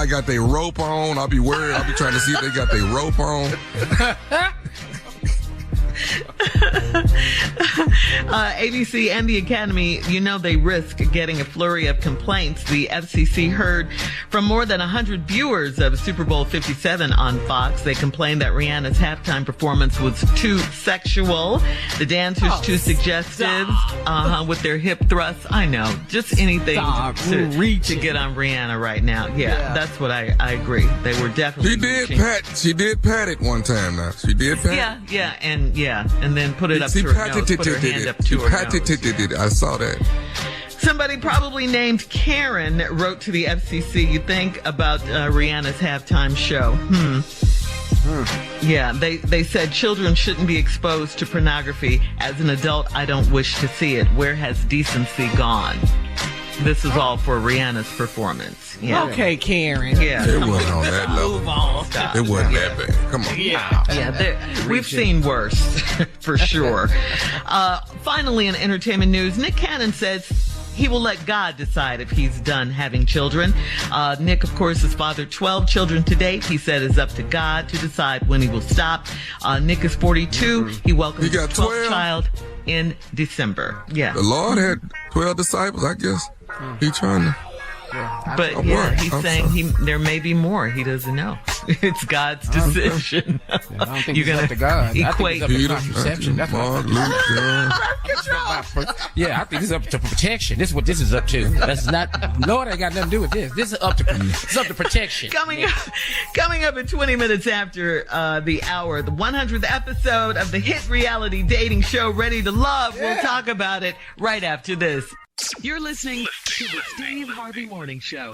got their rope on. I'll be worried. I'll be trying to see if they got their rope on. ABC and the Academy, they risk getting a flurry of complaints. The FCC heard from more than 100 viewers of Super Bowl 57 on Fox. They complained that Rihanna's halftime performance was too sexual, the dancers too suggestive, with their hip thrusts. I know, just anything to get on Rihanna right now. Yeah, that's what I agree. They were definitely She did pat it one time now. She did pat it. And then put it up to her nose. Put her hand up to her nose. I saw that. Somebody probably named Karen wrote to the FCC, you think about Rihanna's halftime show. Yeah, they said children shouldn't be exposed to pornography. As an adult, I don't wish to see it. Where has decency gone? This is all for Rihanna's performance. Yeah. Okay, Karen. Yeah. It wasn't on that level. Move on. It wasn't that bad. Come on. Yeah. We've seen worse, for sure. Finally, in entertainment news, Nick Cannon says he will let God decide if he's done having children. Nick, of course, has fathered 12 children to date. He said it's up to God to decide when he will stop. Nick is 42. He welcomes his 12th child in December. Yeah. The Lord had 12 disciples, I guess. He trying to... But he's saying there may be more. He doesn't know. It's God's decision. I don't think You're it's gonna up to God. equate I think it's up to contraception. That's what I think it's up to protection. This is what this is up to. That's not. Lord ain't got nothing to do with this. This is up to protection. Coming up at 20 minutes after the hour, the 100th episode of the hit reality dating show Ready to Love. We'll talk about it right after this. You're listening to the Steve Harvey Morning Show.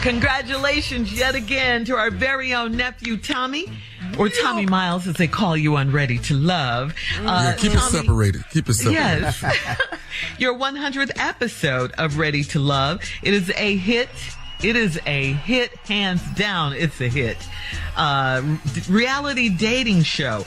Congratulations yet again to our very own nephew, Tommy, or Tommy Miles, as they call you on Ready to Love. Keep it separated. Yes. Your 100th episode of Ready to Love. It is a hit. It is a hit, hands down. It's a hit. Reality dating show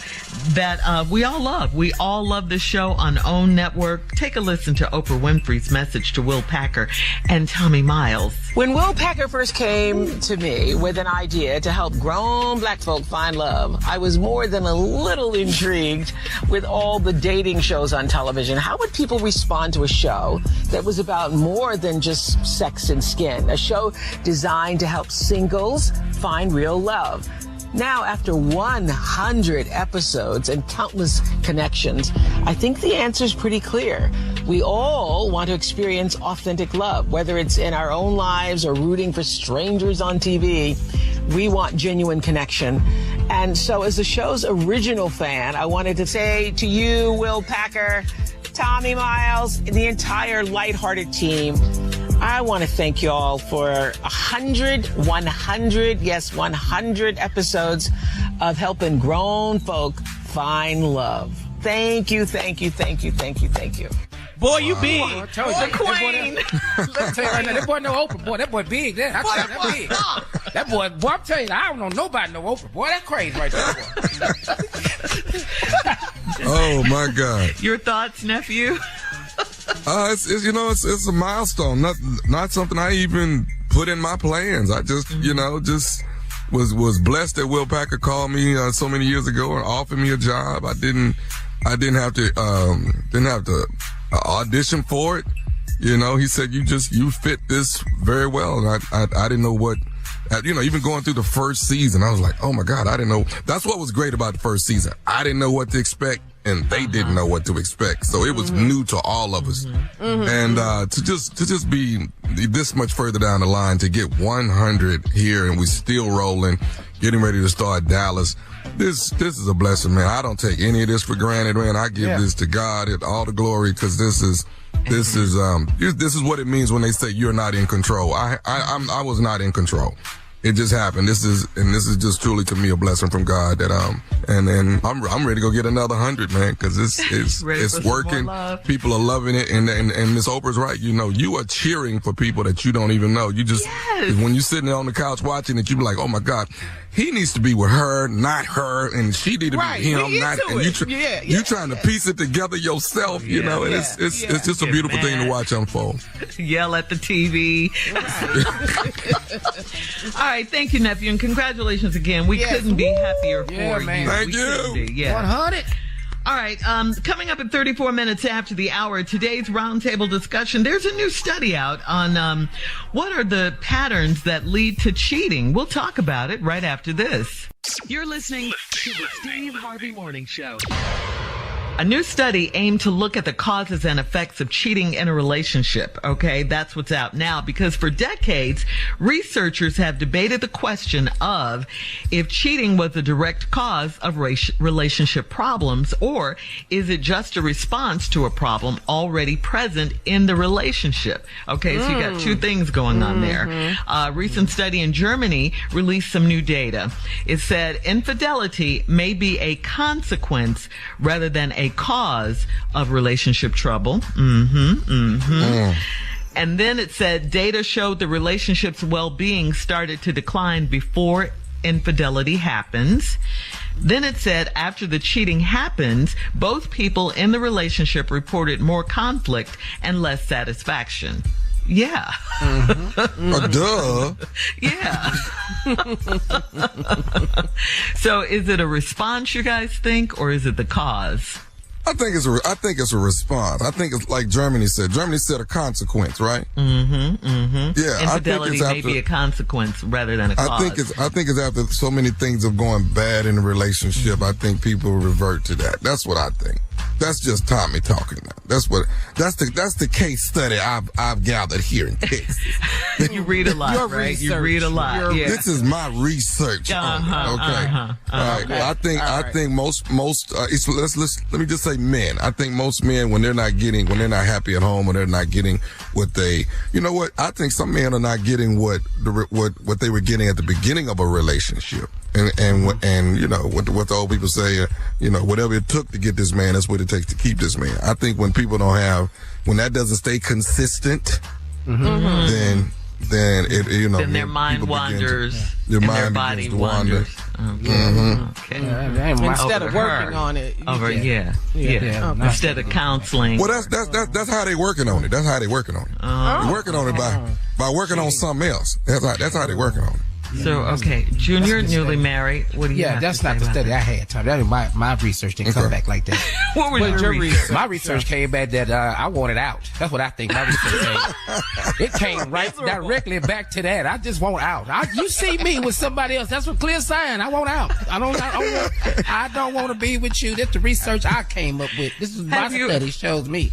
that we all love. We all love this show on OWN Network. Take a listen to Oprah Winfrey's message to Will Packer and Tommy Miles. When Will Packer first came to me with an idea to help grown black folk find love, I was more than a little intrigued with all the dating shows on television. How would people respond to a show that was about more than just sex and skin? A show designed to help singles find real love. Now, after 100 episodes and countless connections, I think the answer is pretty clear. We all want to experience authentic love, whether it's in our own lives or rooting for strangers on TV. We want genuine connection. And so as the show's original fan, I wanted to say to you, Will Packer, Tommy Miles, and the entire lighthearted team, I want to thank you all for 100 episodes of helping grown folk find love. Thank you. Boy, you big. I told you. The queen. Let me tell you right now, that boy no Oprah. Boy, that boy big. That big. That boy, I'm telling you, I don't know nobody know Oprah. Boy, that's crazy right there, boy. Oh, my God. Your thoughts, nephew? It's a milestone. Not something I even put in my plans. I just was blessed that Will Packer called me so many years ago and offered me a job. I didn't have to audition for it. He said you fit this very well, and I didn't know what. Even going through the first season, I was like, oh my God, I didn't know. That's what was great about the first season. I didn't know what to expect and they didn't know what to expect. So it was new to all of us. And to just be this much further down the line, to get 100 here and we still rolling, getting ready to start Dallas. This is a blessing, man. I don't take any of this for granted, man. I give this to God all the glory, because this is what it means when they say you're not in control. I was not in control. It just happened. This is just truly to me a blessing from God that and then I'm ready to go get another 100, man, because it's working. People are loving it, and Miss Oprah's right. You know, you are cheering for people that you don't even know. You just when you're sitting on the couch watching it, you be like, oh my God, he needs to be with her, not her, and she need to be with him, not. And you trying to piece it together yourself, you know, and it's just a beautiful thing to watch unfold. Yell at the TV. All right, thank you, nephew, and congratulations again. We couldn't be happier for you. Thank you. 100. All right, coming up at 34 minutes after the hour, today's roundtable discussion, there's a new study out on what are the patterns that lead to cheating. We'll talk about it right after this. You're listening to the Steve Harvey Morning Show. A new study aimed to look at the causes and effects of cheating in a relationship. Okay, that's what's out now, because for decades, researchers have debated the question of if cheating was a direct cause of relationship problems, or is it just a response to a problem already present in the relationship. Okay, so you got two things going on there. A recent study in Germany released some new data. It said infidelity may be a consequence rather than a cause of relationship trouble. And then it said data showed the relationship's well-being started to decline before infidelity happens. Then it said after the cheating happens, both people in the relationship reported more conflict and less satisfaction. Yeah. Duh. Yeah. So is it a response, you guys think, or is it the cause? I think it's a response. I think it's like Germany said. Germany said a consequence, right? Yeah. Infidelity may be a consequence rather than a cause. I think it's after so many things of going bad in a relationship. I think people revert to that. That's what I think. That's just Tommy talking now. That's the case study I've gathered here in Texas. You read a lot, right? Research. You read a lot. Yeah. This is my research. All right. I think most let me just say men. I think most men, when they're not happy at home, when they're not getting what they, you know what? I think some men are not getting what they were getting at the beginning of a relationship. And you know what the old people say, you know, whatever it took to get this man, that's what it takes to keep this man. I think when people when that doesn't stay consistent, then it, you know, then their mind wanders, their mind their body begins to wander. Okay. Instead of working on it. Instead of counseling. Well, that's how they working on it. That's how they working on it. They're working on it by working on something else. That's how they working on it. So, okay, Junior, newly married. What do you have that's to not say the about study that? I had, Tom. That was my research didn't come back like that. What was your research? My research came back that I wanted out. That's what I think my research came. It came right directly back to that. I just want out. You see me with somebody else. That's a clear sign. I want out. I don't want to be with you. That's the research I came up with. This is my study shows me.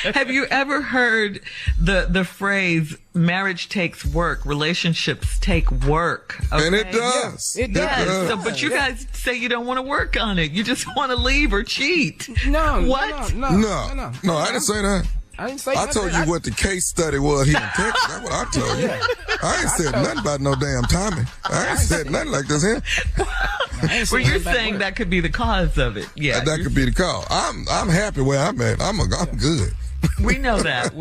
Have you ever heard the phrase, marriage takes work, relationships take work? Okay? And it does. It does. So, but you guys say you don't want to work on it. You just want to leave or cheat. No. What? No, I didn't say that. I didn't say I told you what the case study was here in Texas. That's what I told you. I ain't said nothing about no damn Tommy. I ain't said nothing like this here. Well, you're saying that could be the cause of it. Yeah. That could be the cause. I'm happy where I'm at. I'm good. We know that.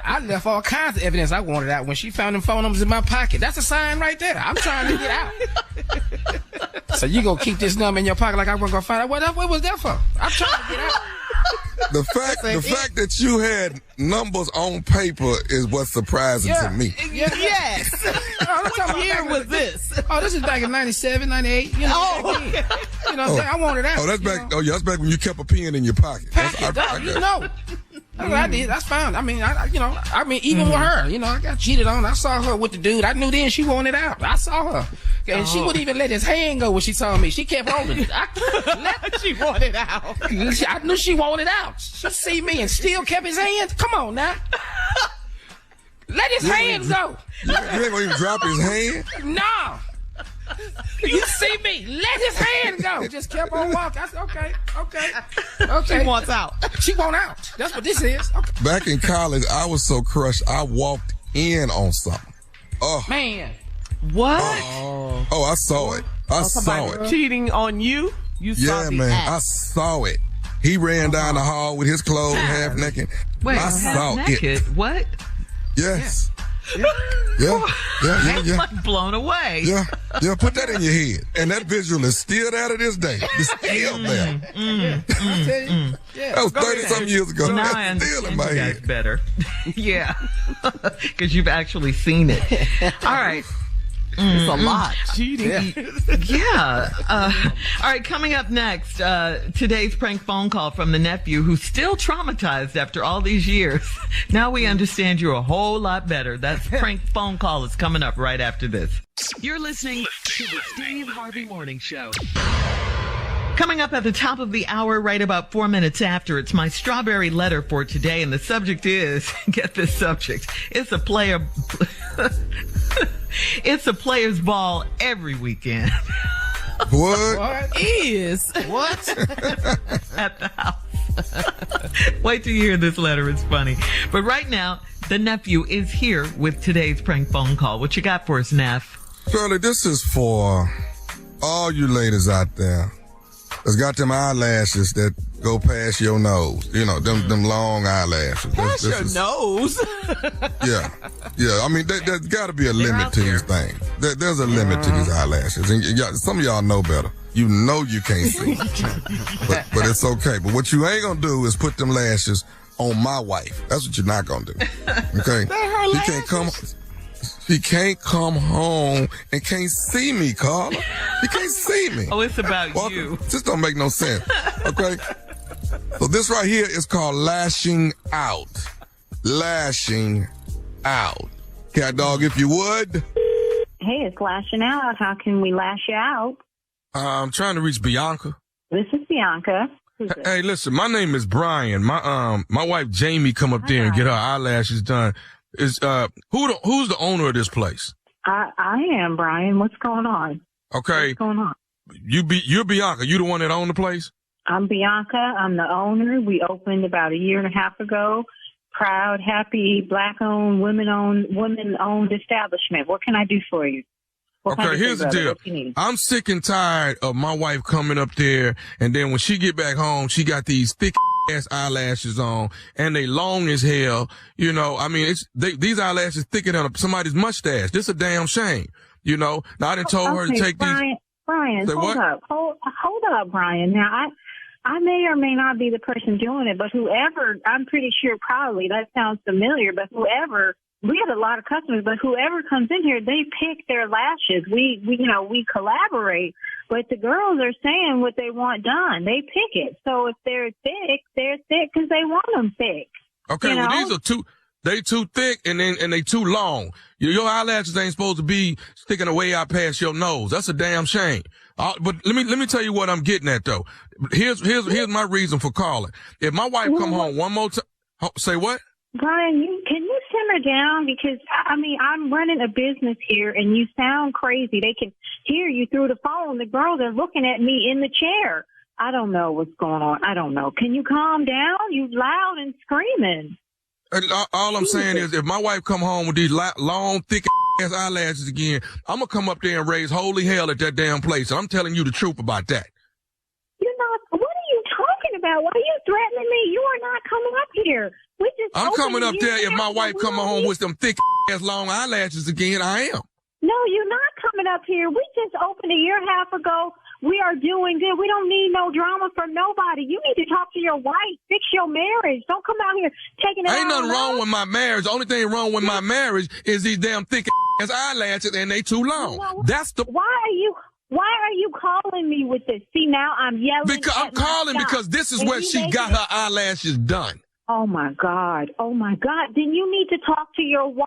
I left all kinds of evidence I wanted out when she found them phone numbers in my pocket. That's a sign right there. I'm trying to get out. So you gonna keep this number in your pocket like I wasn't gonna find out what was that for? I'm trying to get out. The fact that you had numbers on paper is what's surprising to me. Yes. What year was this? Oh, this is back in 97, 98. You know, I wanted out. Oh, that's back. That's back when you kept a pen in your pocket. You know. That's what I did. That's fine. I mean, even with her, I got cheated on. I saw her with the dude. I knew then she wanted out. I saw her. And she wouldn't even let his hand go when she saw me. She kept holding it. She wanted out. I knew she wanted out. She see me and still kept his hand. Come on now. Let his hand go. You ain't gonna even drop his hand? No. You see me. Let his hand go. Just kept on walking. I said, okay. She wants out. She want out. That's what this is. Okay. Back in college, I was so crushed, I walked in on something. Oh. Man. What? Oh, I saw it. I saw it. Cheating on you? You saw the act. I saw it. He ran down the hall with his clothes half naked. Wait, I saw naked? it. What? Yes. Yeah. Yeah. Like blown away. Yeah. Put that in your head. And that visual is still there to this day. It's still there. That was 30-something years ago. Now That's still in my head. Better. Yeah. Because you've actually seen it. All right. It's a lot. Cheating. Yeah. All right, coming up next, today's prank phone call from the nephew who's still traumatized after all these years. Now we understand you a whole lot better. That prank phone call is coming up right after this. You're listening to the Steve Harvey Morning Show. Coming up at the top of the hour, right about 4 minutes after, it's my strawberry letter for today, and the subject is, get this subject, it's a player's ball every weekend. What? Is. What? At the house. Wait till you hear this letter, it's funny. But right now, the nephew is here with today's prank phone call. What you got for us, Neff? Shirley, this is for all you ladies out there that's got them eyelashes that go past your nose. Them long eyelashes. Past your nose? Yeah. I mean, there's got to be a limit to these things. There's a limit to these eyelashes. And some of y'all know better. You know you can't see. but it's okay. But what you ain't going to do is put them lashes on my wife. That's what you're not going to do. Okay? He can't come home and can't see me, Carla. He can't see me. Oh, it's about you. This don't make no sense. Okay? So this right here is called lashing out. Lashing out. Cat dog, if you would. Hey, it's lashing out. How can we lash you out? I'm trying to reach Bianca. This is Bianca. Hey, listen, my name is Brian. My wife Jamie come up there and get her eyelashes done. Who's the owner of this place? I am, Brian. What's going on? Okay. What's going on? You're Bianca. You the one that owned the place? I'm Bianca. I'm the owner. We opened about 1.5 years ago. Proud, happy, black-owned, women-owned establishment. What can I do for you? Okay, here's the deal. I'm sick and tired of my wife coming up there, and then when she get back home, she got these thick ass eyelashes on, and they long as hell. I mean, these eyelashes thicker than somebody's mustache. This a damn shame. Now I done told her to take Brian, these. Brian, hold up, Brian. Now I may or may not be the person doing it, but whoever, I'm pretty sure probably that sounds familiar, but whoever. We have a lot of customers, but whoever comes in here, they pick their lashes. We collaborate, but the girls are saying what they want done. They pick it. So if they're thick because they want them thick. Okay, well these are they too thick and they too long. Your eyelashes ain't supposed to be sticking away out past your nose. That's a damn shame. But let me tell you what I'm getting at though. Here's my reason for calling. If my wife come home one more time, say what? Brian, can you simmer down? Because, I'm running a business here, and you sound crazy. They can hear you through the phone. The girls are looking at me in the chair. I don't know what's going on. I don't know. Can you calm down? You loud and screaming. All I'm saying is if my wife come home with these long, thick ass eyelashes again, I'm going to come up there and raise holy hell at that damn place. I'm telling you the truth about that. What are you talking about? Why are you threatening me? You are not coming up here. I'm coming up there if my wife come home with them thick ass long eyelashes again. I am. No, you're not coming up here. We just opened 1.5 years ago. We are doing good. We don't need no drama from nobody. You need to talk to your wife. Fix your marriage. Don't come out here taking it. Ain't nothing wrong with my marriage. The only thing wrong with my marriage is these damn thick ass eyelashes and they too long. Why are you calling me with this? See, now I'm yelling. Because I'm calling because this is where she got her eyelashes done. Oh my God. Then you need to talk to your wife.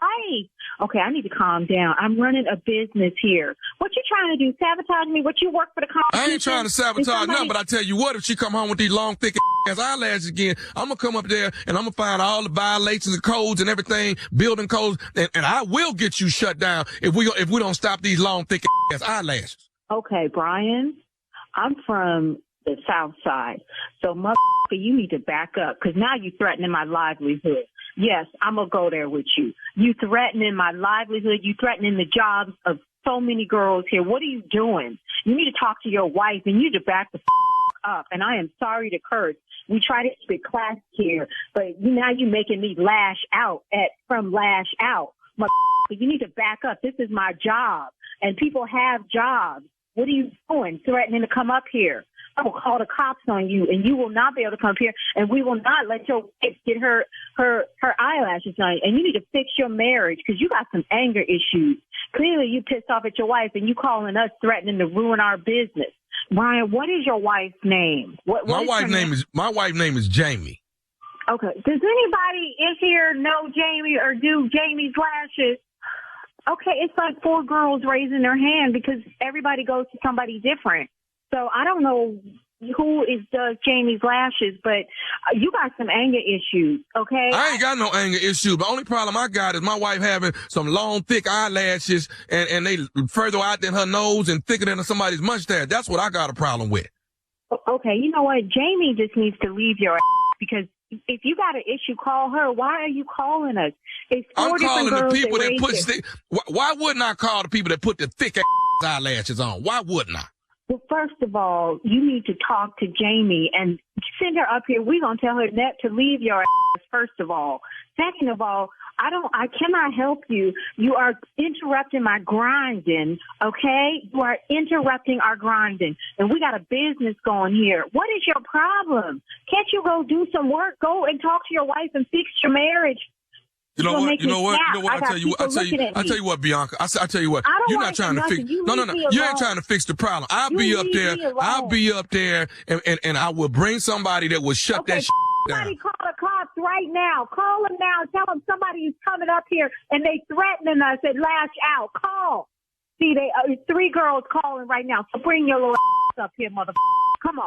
Okay, I need to calm down. I'm running a business here. What you trying to do? Sabotage me? What, you work for the company? I ain't trying to sabotage nothing, but I tell you what, if she come home with these long, thick ass eyelashes again, I'm gonna come up there and I'm gonna find all the violations of codes and everything, building codes, and I will get you shut down if we don't stop these long, thick ass eyelashes. Okay, Brian, I'm from the South Side. So, motherfucker, you need to back up, because now you're threatening my livelihood. Yes, I'm going to go there with you. You threatening my livelihood. You threatening the jobs of so many girls here. What are you doing? You need to talk to your wife, and you need to back the up. And I am sorry to curse. We try to keep it class here, but now you're making me lash out from lash out. Motherfucker, you need to back up. This is my job, and people have jobs. What are you doing? Threatening to come up here. I will call the cops on you, and you will not be able to come here, and we will not let your wife get her eyelashes done. And you need to fix your marriage, because you got some anger issues. Clearly, you pissed off at your wife, and you calling us threatening to ruin our business. Brian, what is your wife's name? My wife's name is Jamie. Okay. Does anybody in here know Jamie or do Jamie's lashes? Okay, it's like 4 girls raising their hand because everybody goes to somebody different. So I don't know who does Jamie's lashes, but you got some anger issues, okay? I ain't got no anger issues. The only problem I got is my wife having some long, thick eyelashes, and they further out than her nose and thicker than somebody's mustache. That's what I got a problem with. Okay, you know what? Jamie just needs to leave your ass, because if you got an issue, call her. Why are you calling us? It's 4 I'm calling different the people that put thick. Why wouldn't I call the people that put the thick eyelashes on? Why wouldn't I? Well, first of all, you need to talk to Jamie and send her up here. We're going to tell her to leave your ass, first of all. Second of all, I cannot help you. You are interrupting my grinding, okay? You are interrupting our grinding. And we got a business going here. What is your problem? Can't you go do some work? Go and talk to your wife and fix your marriage. You know what? I tell you what, Bianca. I tell you what. You're not trying to fix. No. You ain't trying to fix the problem. I'll be up there, and I will bring somebody that will shut that down. Somebody call the cops right now. Call them now. Tell them somebody is coming up here and they threatening us and lash out. Call. See, 3 girls calling right now. So bring your little ass up here, motherfucker. Come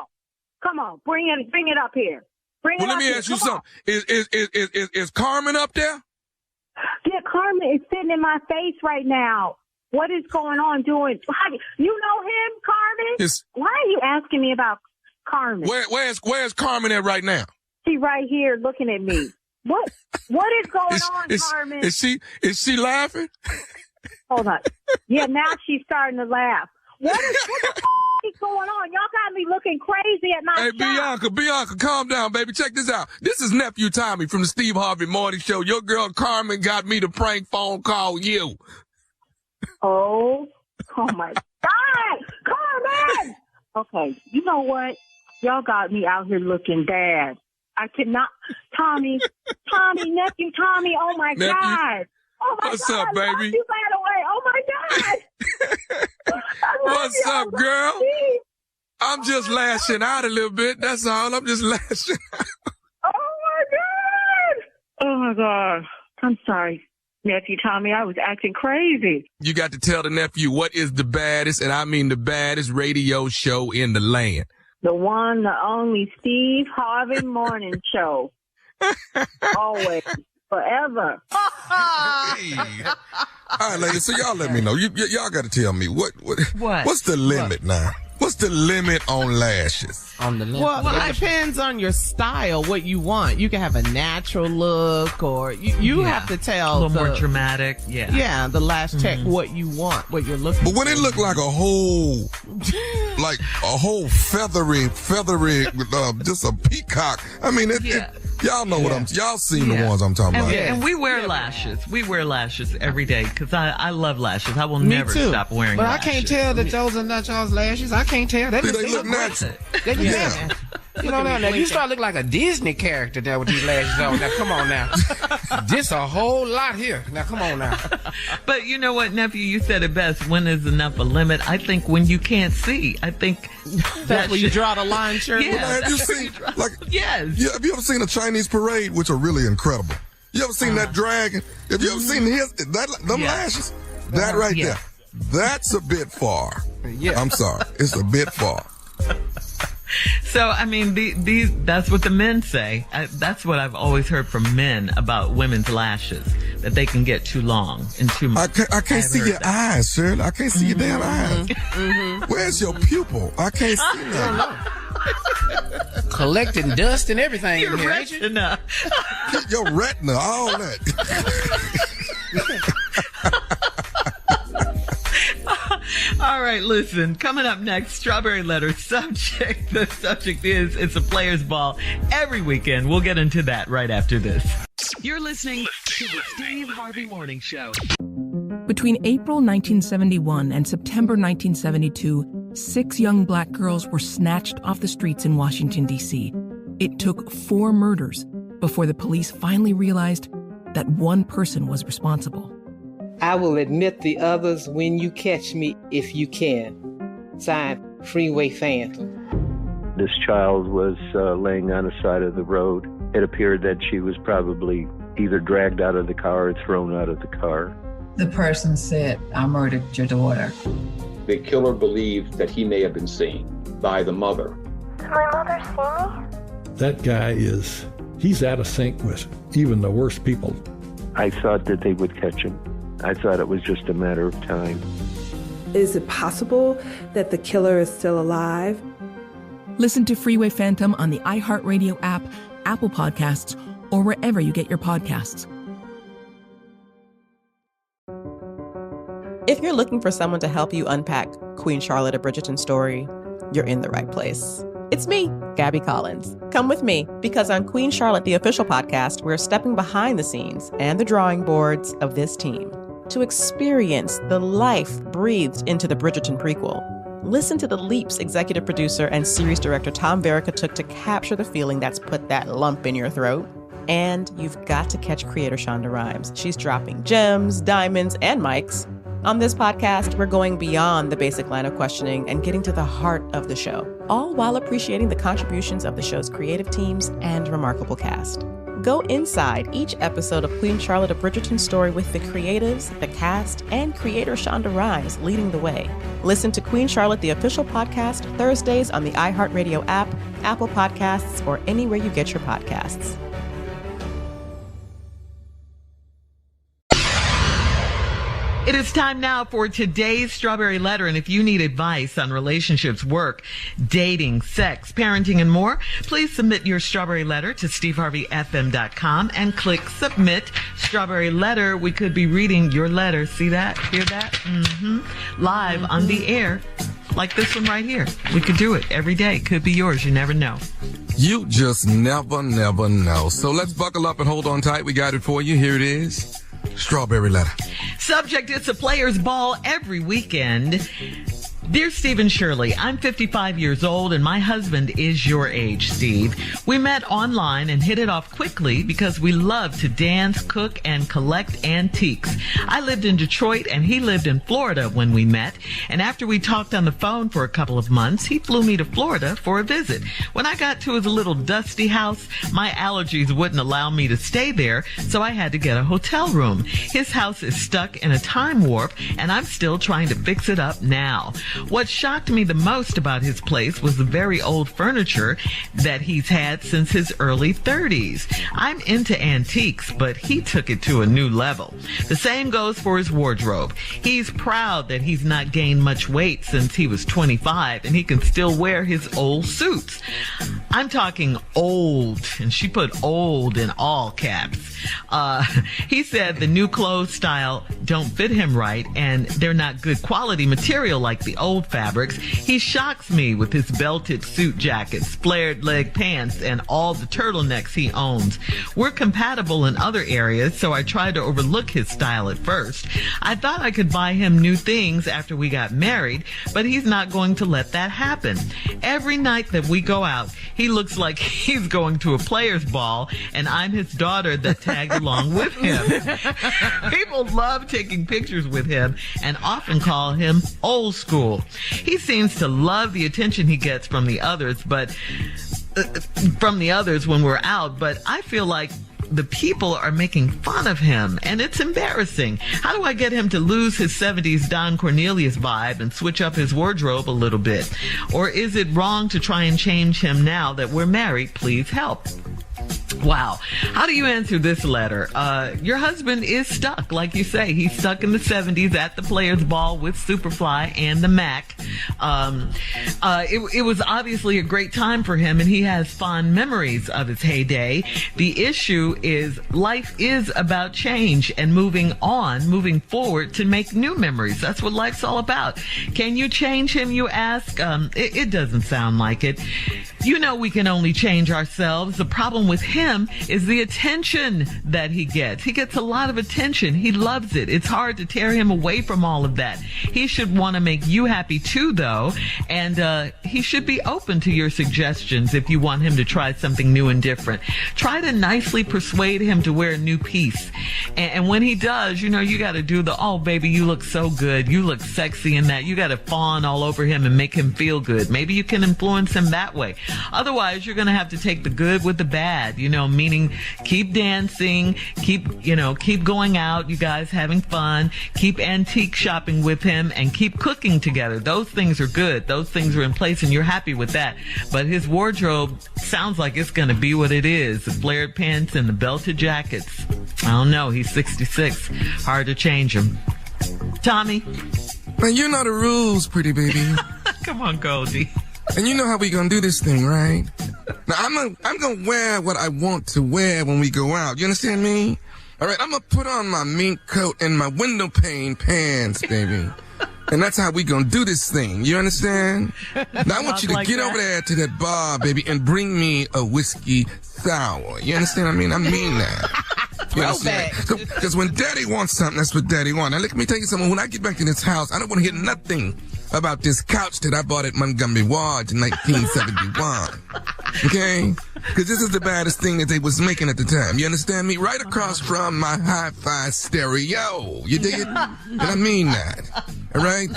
on. Bring it up here. Let me ask you something. Is Carmen up there? Yeah, Carmen is sitting in my face right now. What is going on doing? You know him, Carmen? Why are you asking me about Carmen? Where's Carmen at right now? She right here looking at me. What is going on, Carmen? Is she laughing? Hold on. Yeah, now she's starting to laugh. What the is going on? Y'all got me looking crazy at my shop. Bianca, calm down, baby. Check this out. This is Nephew Tommy from the Steve Harvey Morning Show. Your girl Carmen got me to prank phone call you. Oh my God, Carmen! Okay, you know what? Y'all got me out here looking bad. I cannot. Tommy, nephew Tommy. Oh my God. Oh my What's God, up, baby? You ran away. Oh my God. What's up, girl? I'm just lashing out a little bit. That's all. I'm just lashing out. Oh my God. I'm sorry, nephew Tommy. I was acting crazy. You got to tell the nephew what is the baddest, and I mean the baddest radio show in the land. The one, the only Steve Harvey Morning Show. Always. Forever. Hey. All right, ladies. So y'all let me know. Y'all got to tell me what's the limit now? What's the limit on lashes? Well, it depends on your style, what you want. You can have a natural look, or you have to tell a little more dramatic. Yeah, the lash tech what you want, what you're looking for. But when it look like a whole feathery, just a peacock. I mean, y'all know y'all seen the ones I'm talking about. And we wear lashes. We wear lashes every day because I love lashes. I will never stop wearing lashes. But I can't tell that those are not y'all's lashes. I can't tell. They look natural. They look natural. You know, now you start looking like a Disney character there with these lashes on. Now, come on now. This a whole lot here. Now, come on now. But you know what, nephew, you said it best. When is enough a limit? I think when you can't see. I think that's where you draw the line, Shirley. Yeah, well, have you seen, like, yes. Yeah, have you ever seen a Chinese parade, which are really incredible? You ever seen that dragon? Have you ever seen them lashes? That right there. That's a bit far. Yeah. I'm sorry. It's a bit far. So, I mean, that's what the men say. That's what I've always heard from men about women's lashes, that they can get too long and too much. I can't see your eyes, Shirley. I can't see your damn eyes. Where's your pupil? I can't see them. Collecting dust and everything. Your retina. Your retina, all that. All right, listen. Coming up next, Strawberry Letter subject. The subject is it's a players' ball every weekend. We'll get into that right after this. You're listening to the Steve Harvey Morning Show. Between April 1971 and September 1972, 6 young black girls were snatched off the streets in Washington, D.C. It took 4 murders before the police finally realized that one person was responsible. I will admit the others when you catch me, if you can. Signed, Freeway Phantom. This child was laying on the side of the road. It appeared that she was probably either dragged out of the car or thrown out of the car. The person said, I murdered your daughter. The killer believed that he may have been seen by the mother. Did my mother see me? That guy he's out of sync with even the worst people. I thought that they would catch him. I thought it was just a matter of time. Is it possible that the killer is still alive? Listen to Freeway Phantom on the iHeartRadio app, Apple Podcasts, or wherever you get your podcasts. If you're looking for someone to help you unpack Queen Charlotte, a Bridgerton story, you're in the right place. It's me, Gabby Collins. Come with me, because on Queen Charlotte, the official podcast, we're stepping behind the scenes and the drawing boards of this team to experience the life breathed into the Bridgerton prequel. Listen to the leaps executive producer and series director Tom Verica took to capture the feeling that's put that lump in your throat. And you've got to catch creator Shonda Rhimes. She's dropping gems, diamonds, and mics. On this podcast, we're going beyond the basic line of questioning and getting to the heart of the show, all while appreciating the contributions of the show's creative teams and remarkable cast. Go inside each episode of Queen Charlotte, a Bridgerton story with the creatives, the cast, and creator Shonda Rhimes leading the way. Listen to Queen Charlotte, the official podcast, Thursdays on the iHeartRadio app, Apple Podcasts, or anywhere you get your podcasts. It is time now for today's Strawberry Letter, and if you need advice on relationships, work, dating, sex, parenting, and more, please submit your Strawberry Letter to steveharveyfm.com and click Submit Strawberry Letter. We could be reading your letter. See that? Hear that? Live on the air, like this one right here. We could do it every day. Could be yours. You never know. You just never know. So let's buckle up and hold on tight. We got it for you. Here it is. Strawberry Letter. Subject, it's a players' ball every weekend. Dear Steve and Shirley, I'm 55 years old and my husband is your age, Steve. We met online and hit it off quickly because we love to dance, cook, and collect antiques. I lived in Detroit and he lived in Florida when we met. And after we talked on the phone for a couple of months, he flew me to Florida for a visit. When I got to his little dusty house, my allergies wouldn't allow me to stay there, so I had to get a hotel room. His house is stuck in a time warp and I'm still trying to fix it up now. What shocked me the most about his place was the very old furniture that he's had since his early 30s. I'm into antiques, but he took it to a new level. The same goes for his wardrobe. He's proud that he's not gained much weight since he was 25 and he can still wear his old suits. I'm talking old, and she put old in all caps. He said the new clothes style don't fit him right and they're not good quality material like the old fabrics. He shocks me with his belted suit jackets, flared leg pants, and all the turtlenecks he owns. We're compatible in other areas, so I tried to overlook his style at first. I thought I could buy him new things after we got married, but he's not going to let that happen. Every night that we go out, he looks like he's going to a player's ball, and I'm his daughter that tagged along with him. People love taking pictures with him and often call him old school. He seems to love the attention he gets from the others, when we're out, but I feel like the people are making fun of him, and it's embarrassing. How do I get him to lose his 70s Don Cornelius vibe and switch up his wardrobe a little bit? Or is it wrong to try and change him now that we're married? Please help. Wow. How do you answer this letter? Your husband is stuck, like you say. He's stuck in the 70s at the Players Ball with Superfly and the Mac. It was obviously a great time for him, and he has fond memories of his heyday. The issue is life is about change and moving forward to make new memories. That's what life's all about. Can you change him, you ask? It doesn't sound like it. You know we can only change ourselves. The problem with him is the attention that he gets. He gets a lot of attention. He loves it. It's hard to tear him away from all of that. He should want to make you happy too, though, and he should be open to your suggestions if you want him to try something new and different. Try to nicely persuade him to wear a new piece. And when he does, you know, you got to do the, oh, baby, you look so good. You look sexy in that. You got to fawn all over him and make him feel good. Maybe you can influence him that way. Otherwise, you're going to have to take the good with the bad, you know, meaning keep dancing, keep going out, you guys having fun, keep antique shopping with him, and keep cooking together. Those things are good. Those things are in place, and you're happy with that. But his wardrobe sounds like it's going to be what it is. The flared pants and the belted jackets. I don't know. He's 66. Hard to change him. Tommy? Man, you know the rules, pretty baby. Come on, Goldie. And you know how we gonna do this thing, right? Now, I'm gonna wear what I want to wear when we go out. You understand me? All right, I'm gonna put on my mink coat and my window pane pants, baby. And that's how we gonna do this thing. You understand? Now, I want you to get over there to that bar, baby, and bring me a whiskey sour. You understand what I mean? I mean that. You understand? Because when daddy wants something, that's what daddy wants. Now, let me tell you something. When I get back in this house, I don't want to hear nothing about this couch that I bought at Montgomery Ward in 1971. Okay? Because this is the baddest thing that they was making at the time. You understand me? Right across from my hi-fi stereo. You dig it? And I mean that. All right?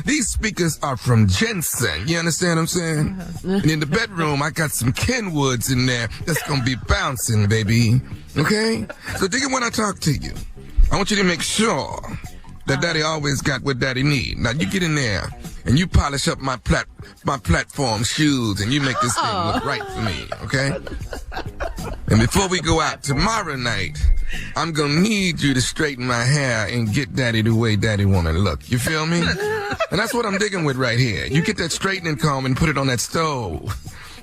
These speakers are from Jensen. You understand what I'm saying? And in the bedroom, I got some Kenwoods in there that's going to be bouncing, baby. Okay? So dig it when I talk to you. I want you to make sure that daddy always got what daddy need. Now, you get in there and you polish up my platform shoes and you make this thing look right for me, okay? And before we go out tomorrow night, I'm gonna need you to straighten my hair and get daddy the way daddy wanna look. You feel me? And that's what I'm digging with right here. You get that straightening comb and put it on that stove.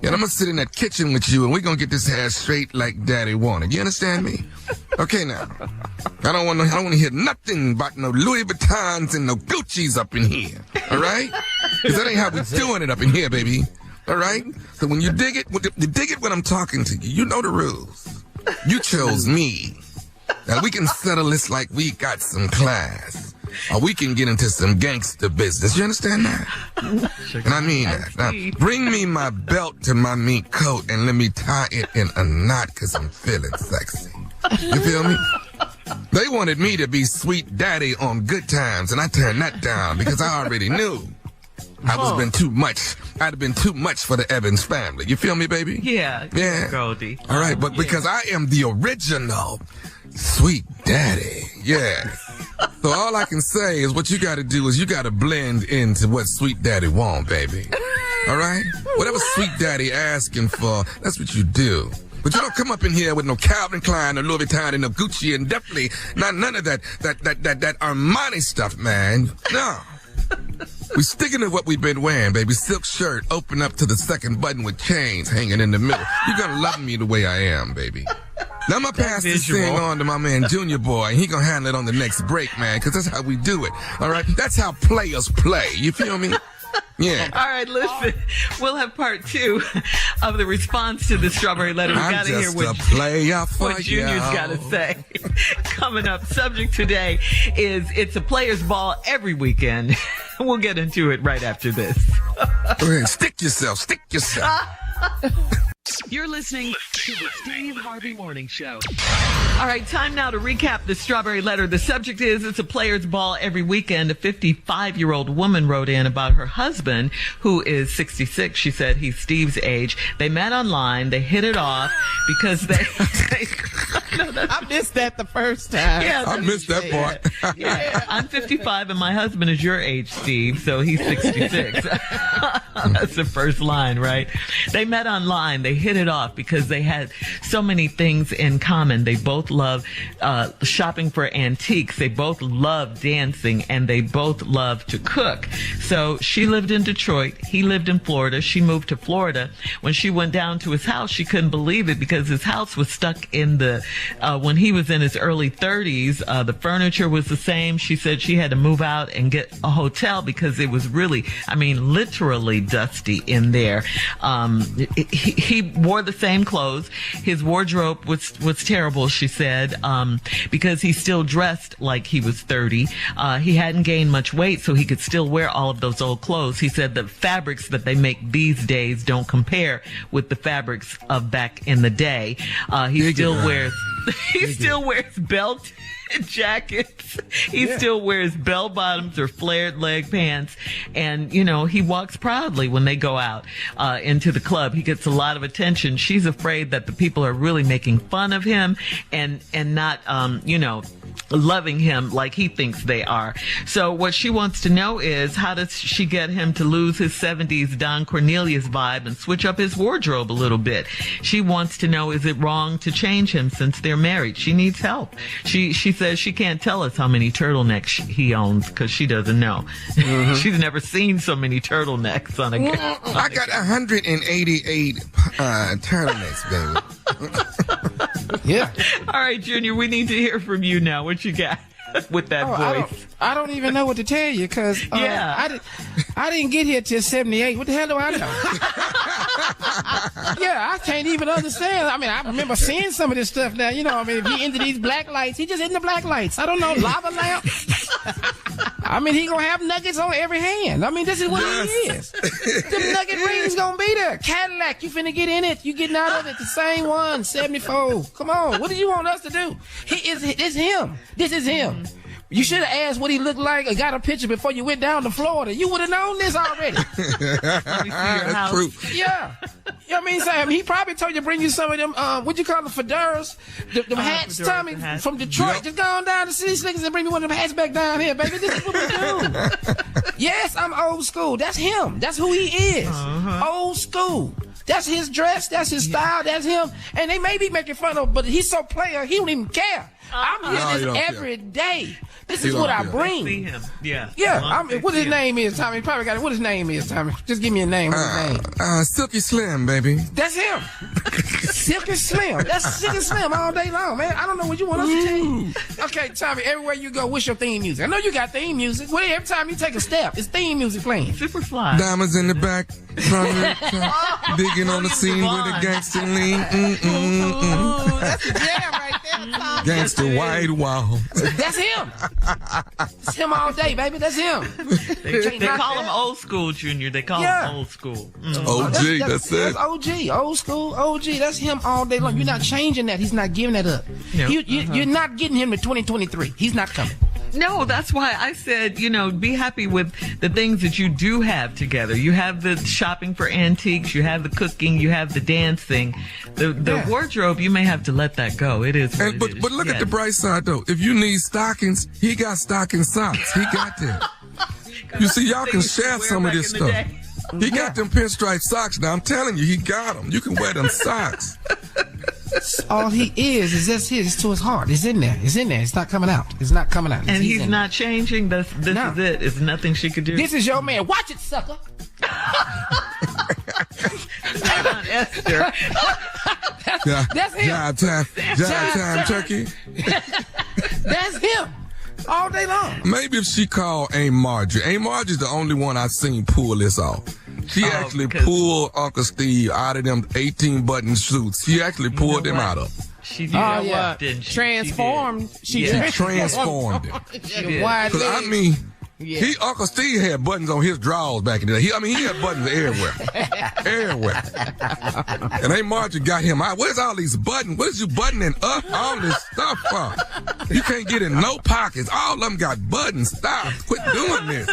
And I'm gonna sit in that kitchen with you and we're gonna get this hair straight like daddy wanted. You understand me? Okay now. I don't want to hear nothing about no Louis Vuittons and no Gucci's up in here. All right? Because that ain't how we doing it up in here, baby. All right? So when you dig it when I'm talking to you. You know the rules. You chose me. Now we can settle this like we got some class. Or we can get into some gangster business. You understand that? And I mean that. Now, bring me my belt to my mink coat and let me tie it in a knot because I'm feeling sexy. You feel me? They wanted me to be sweet daddy on Good Times, and I turned that down because I already knew I'd have been too much for the Evans family. You feel me, baby? Yeah. Yeah. Goldie. All right, but because I am the original sweet daddy. Yeah. So all I can say is what you got to do is you got to blend into what sweet daddy want, baby. All right? Whatever sweet daddy asking for, that's what you do. But you don't come up in here with no Calvin Klein or Louis Vuitton and no Gucci and definitely not none of that Armani stuff, man. No. We sticking to what we've been wearing, baby. Silk shirt, open up to the second button with chains hanging in the middle. You're gonna love me the way I am, baby. Now I'm gonna pass this thing on to my man Junior Boy, and he gonna handle it on the next break, man, because that's how we do it. All right? That's how players play. You feel me? Yeah. All right, listen. We'll have part 2 of the response to the strawberry letter. We got to hear what Junior's got to say. Coming up, subject today is it's a player's ball every weekend. We'll get into it right after this. Stick yourself. You're listening to the Steve Harvey Morning Show. All right, time now to recap the strawberry letter. The subject is it's a player's ball every weekend. A 55-year-old woman wrote in about her husband, who is 66. She said he's Steve's age. They met online. They hit it off because they I missed that the first time. Yeah, I missed that part. Yeah, I'm 55 and my husband is your age, Steve, so he's 66. That's the first line, right? They met online. They hit it off because they had so many things in common. They both love shopping for antiques. They both love dancing, and they both love to cook. So she lived in Detroit. He lived in Florida. She moved to Florida. When she went down to his house, she couldn't believe it because his house was stuck in the when he was in his early 30s. The furniture was the same. She said she had to move out and get a hotel because it was really, literally dusty in there. He wore the same clothes. His wardrobe was terrible, she said, because he still dressed like he was 30. He hadn't gained much weight, so he could still wear all of those old clothes. He said the fabrics that they make these days don't compare with the fabrics of back in the day. He still wears belt jackets. He still wears bell bottoms or flared leg pants. And, he walks proudly when they go out into the club. He gets a lot of attention. She's afraid that the people are really making fun of him and not, loving him like he thinks they are. So what she wants to know is, how does she get him to lose his 70s Don Cornelius vibe and switch up his wardrobe a little bit? She wants to know, is it wrong to change him since they're married? She needs help. She says she can't tell us how many turtlenecks he owns because she doesn't know. Mm-hmm. She's never seen so many turtlenecks on a guy. I got 188 turtlenecks, baby. Yeah. All right, Junior, we need to hear from you now. What you got with that voice? I don't even know what to tell you because I didn't get here till 78. What the hell do I know? Yeah, I can't even understand. I remember seeing some of this stuff now. If he into these black lights, he just into black lights. I don't know, lava lamp. He gonna have nuggets on every hand. This is what he is. The nugget ring's gonna be there. Cadillac, you finna get in it. You getting out of it. The same one, 74. Come on, what do you want us to do? It's him. This is him. You should have asked what he looked like or got a picture before you went down to Florida. You would have known this already. That's true. Yeah. Sam, he probably told you to bring you some of them, what you call them, fedoras? Them hats, Tommy, from Detroit. Yep. Just go on down to City Slickers and bring me one of them hats back down here, baby. This is what we do. Yes, I'm old school. That's him. That's who he is. Uh-huh. Old school. That's his dress. That's his style. That's him. And they may be making fun of him, but he's so player, he don't even care. I'm here this every day. This is what I bring. See him. Yeah. Yeah. What his name is, Tommy? Probably got it. What his name is, Tommy? Just give me a name. What's his name? Silky Slim, baby. That's him. Silky Slim. That's Silky Slim all day long, man. I don't know what you want us to tell you. Okay, Tommy, everywhere you go, what's your theme music? I know you got theme music. Well, every time you take a step, it's theme music playing. Superfly. Diamonds in the back, digging on the scene with a gangster lean. That's a jam right there, Tom. Gangster white wall. That's him. It's him all day, baby. That's him. They call him old school, Junior. They call him old school. Mm. OG, that's it. That's OG, old school, OG. That's him all day long. You're not changing that. He's not giving that up. No. You're not getting him to 2023. He's not coming. No, that's why I said, be happy with the things that you do have together. You have the shopping for antiques, you have the cooking, you have the dancing. The wardrobe, you may have to let that go. It is what it is. But look at the bright side, though. If you need stockings, he got stocking socks. He got that. You see, y'all can share some of this stuff. He got them pinstripe socks. Now, I'm telling you, he got them. You can wear them socks. All he is just his. It's to his heart. It's in there. It's in there. It's not coming out. It's not coming out. And he's not changing. This is it. It's nothing she could do. This is your man. Watch it, sucker. Esther. That's him. Job time, turkey. That's him. all day long. Maybe if she called Aunt Marjorie. Aunt Marjorie's the only one I've seen pull this off. She actually pulled Uncle Steve out of them 18-button suits. She actually pulled them out of them. She did. What? Transformed. She transformed him. Because I mean, Uncle Steve had buttons on his drawers back in the day. He had buttons everywhere. Everywhere. And Aunt Marjorie got him out. Where's all these buttons? What is you buttoning up all this stuff for? You can't get in no pockets. All of them got buttons. Stop. Quit doing this.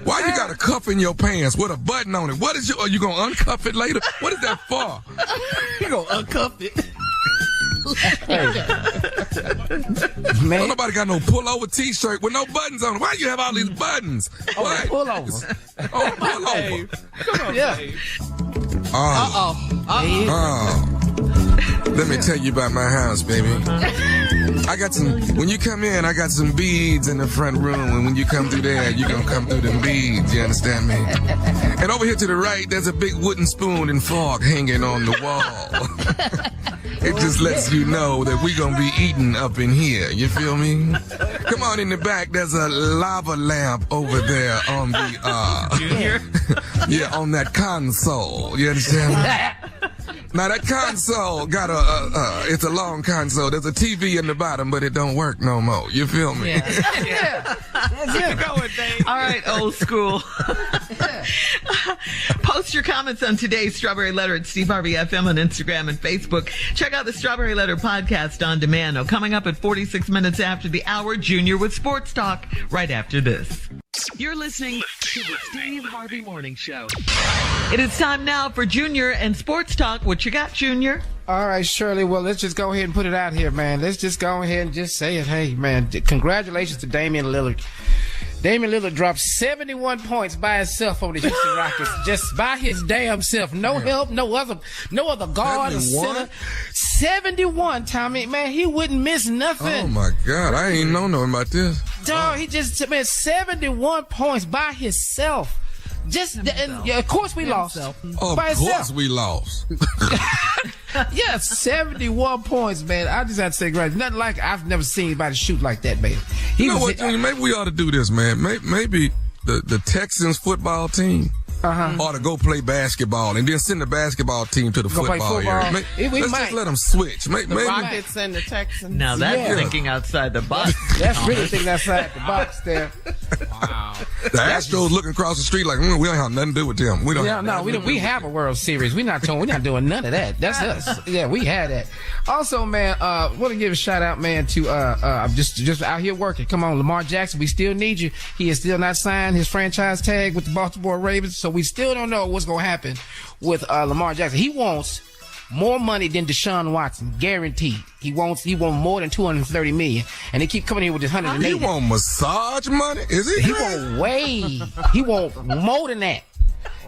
Why you got a cuff in your pants with a button on it? What is are you going to uncuff it later? What is that for? You going to uncuff it? Man. Don't nobody got no pullover t-shirt with no buttons on it. Why you have all these buttons? Pullover. Pullover. Come on, Dave. Let me tell you about my house, baby. I got when you come in, I got some beads in the front room, and when you come through there, you're going to come through them beads, you understand me? And over here to the right, there's a big wooden spoon and fork hanging on the wall. It just lets you know that we're going to be eating up in here. You feel me? Come on in the back. There's a lava lamp over there on the, on that console. You understand me? Now that console got it's a long console. There's a TV in the bottom, but it don't work no more. You feel me? Yeah. Keep going, Dave. All right, old school. Post your comments on today's Strawberry Letter at Steve Harvey FM on Instagram and Facebook. Check out the Strawberry Letter podcast on demand. Now, coming up at 46 minutes after the hour, Junior with Sports Talk right after this. You're listening to the Steve Harvey Morning Show. It is time now for Junior and Sports Talk. What you got, Junior? All right, Shirley. Well, let's just go ahead and put it out here, man. Let's just go ahead and just say it. Hey, man, congratulations to Damian Lillard. Damian Lillard dropped 71 points by himself over the Houston Rockets, just by his damn self. No help, no other guard or center. 71, Tommy. Man, he wouldn't miss nothing. Oh, my God. I ain't know nothing about this. Dog, he just, 71 points by himself. Of course we lost. Of course we lost. Yeah, 71 points, man. I just have to say, right, nothing like I've never seen anybody shoot like that, man. You know what, Junior? Maybe we ought to do this, man. Maybe the Texans football team ought to go play basketball and then send the basketball team to the football area. Let's just let them switch. The Rockets and the Texans. Now that's thinking outside the box. That's really thinking outside the box there. Wow. The Astros looking across the street like, we don't have nothing to do with them. We have a World Series. We're not doing none of that. That's us. Yeah, we had that. Also, man, want to give a shout out, man, to I'm just out here working. Come on, Lamar Jackson, we still need you. He has still not signed his franchise tag with the Baltimore Ravens, so we still don't know what's gonna happen with Lamar Jackson. He wants more money than Deshaun Watson, guaranteed. He wants more than $230 million, and they keep coming here with this $180. He want massage money? Is it? He want more than that.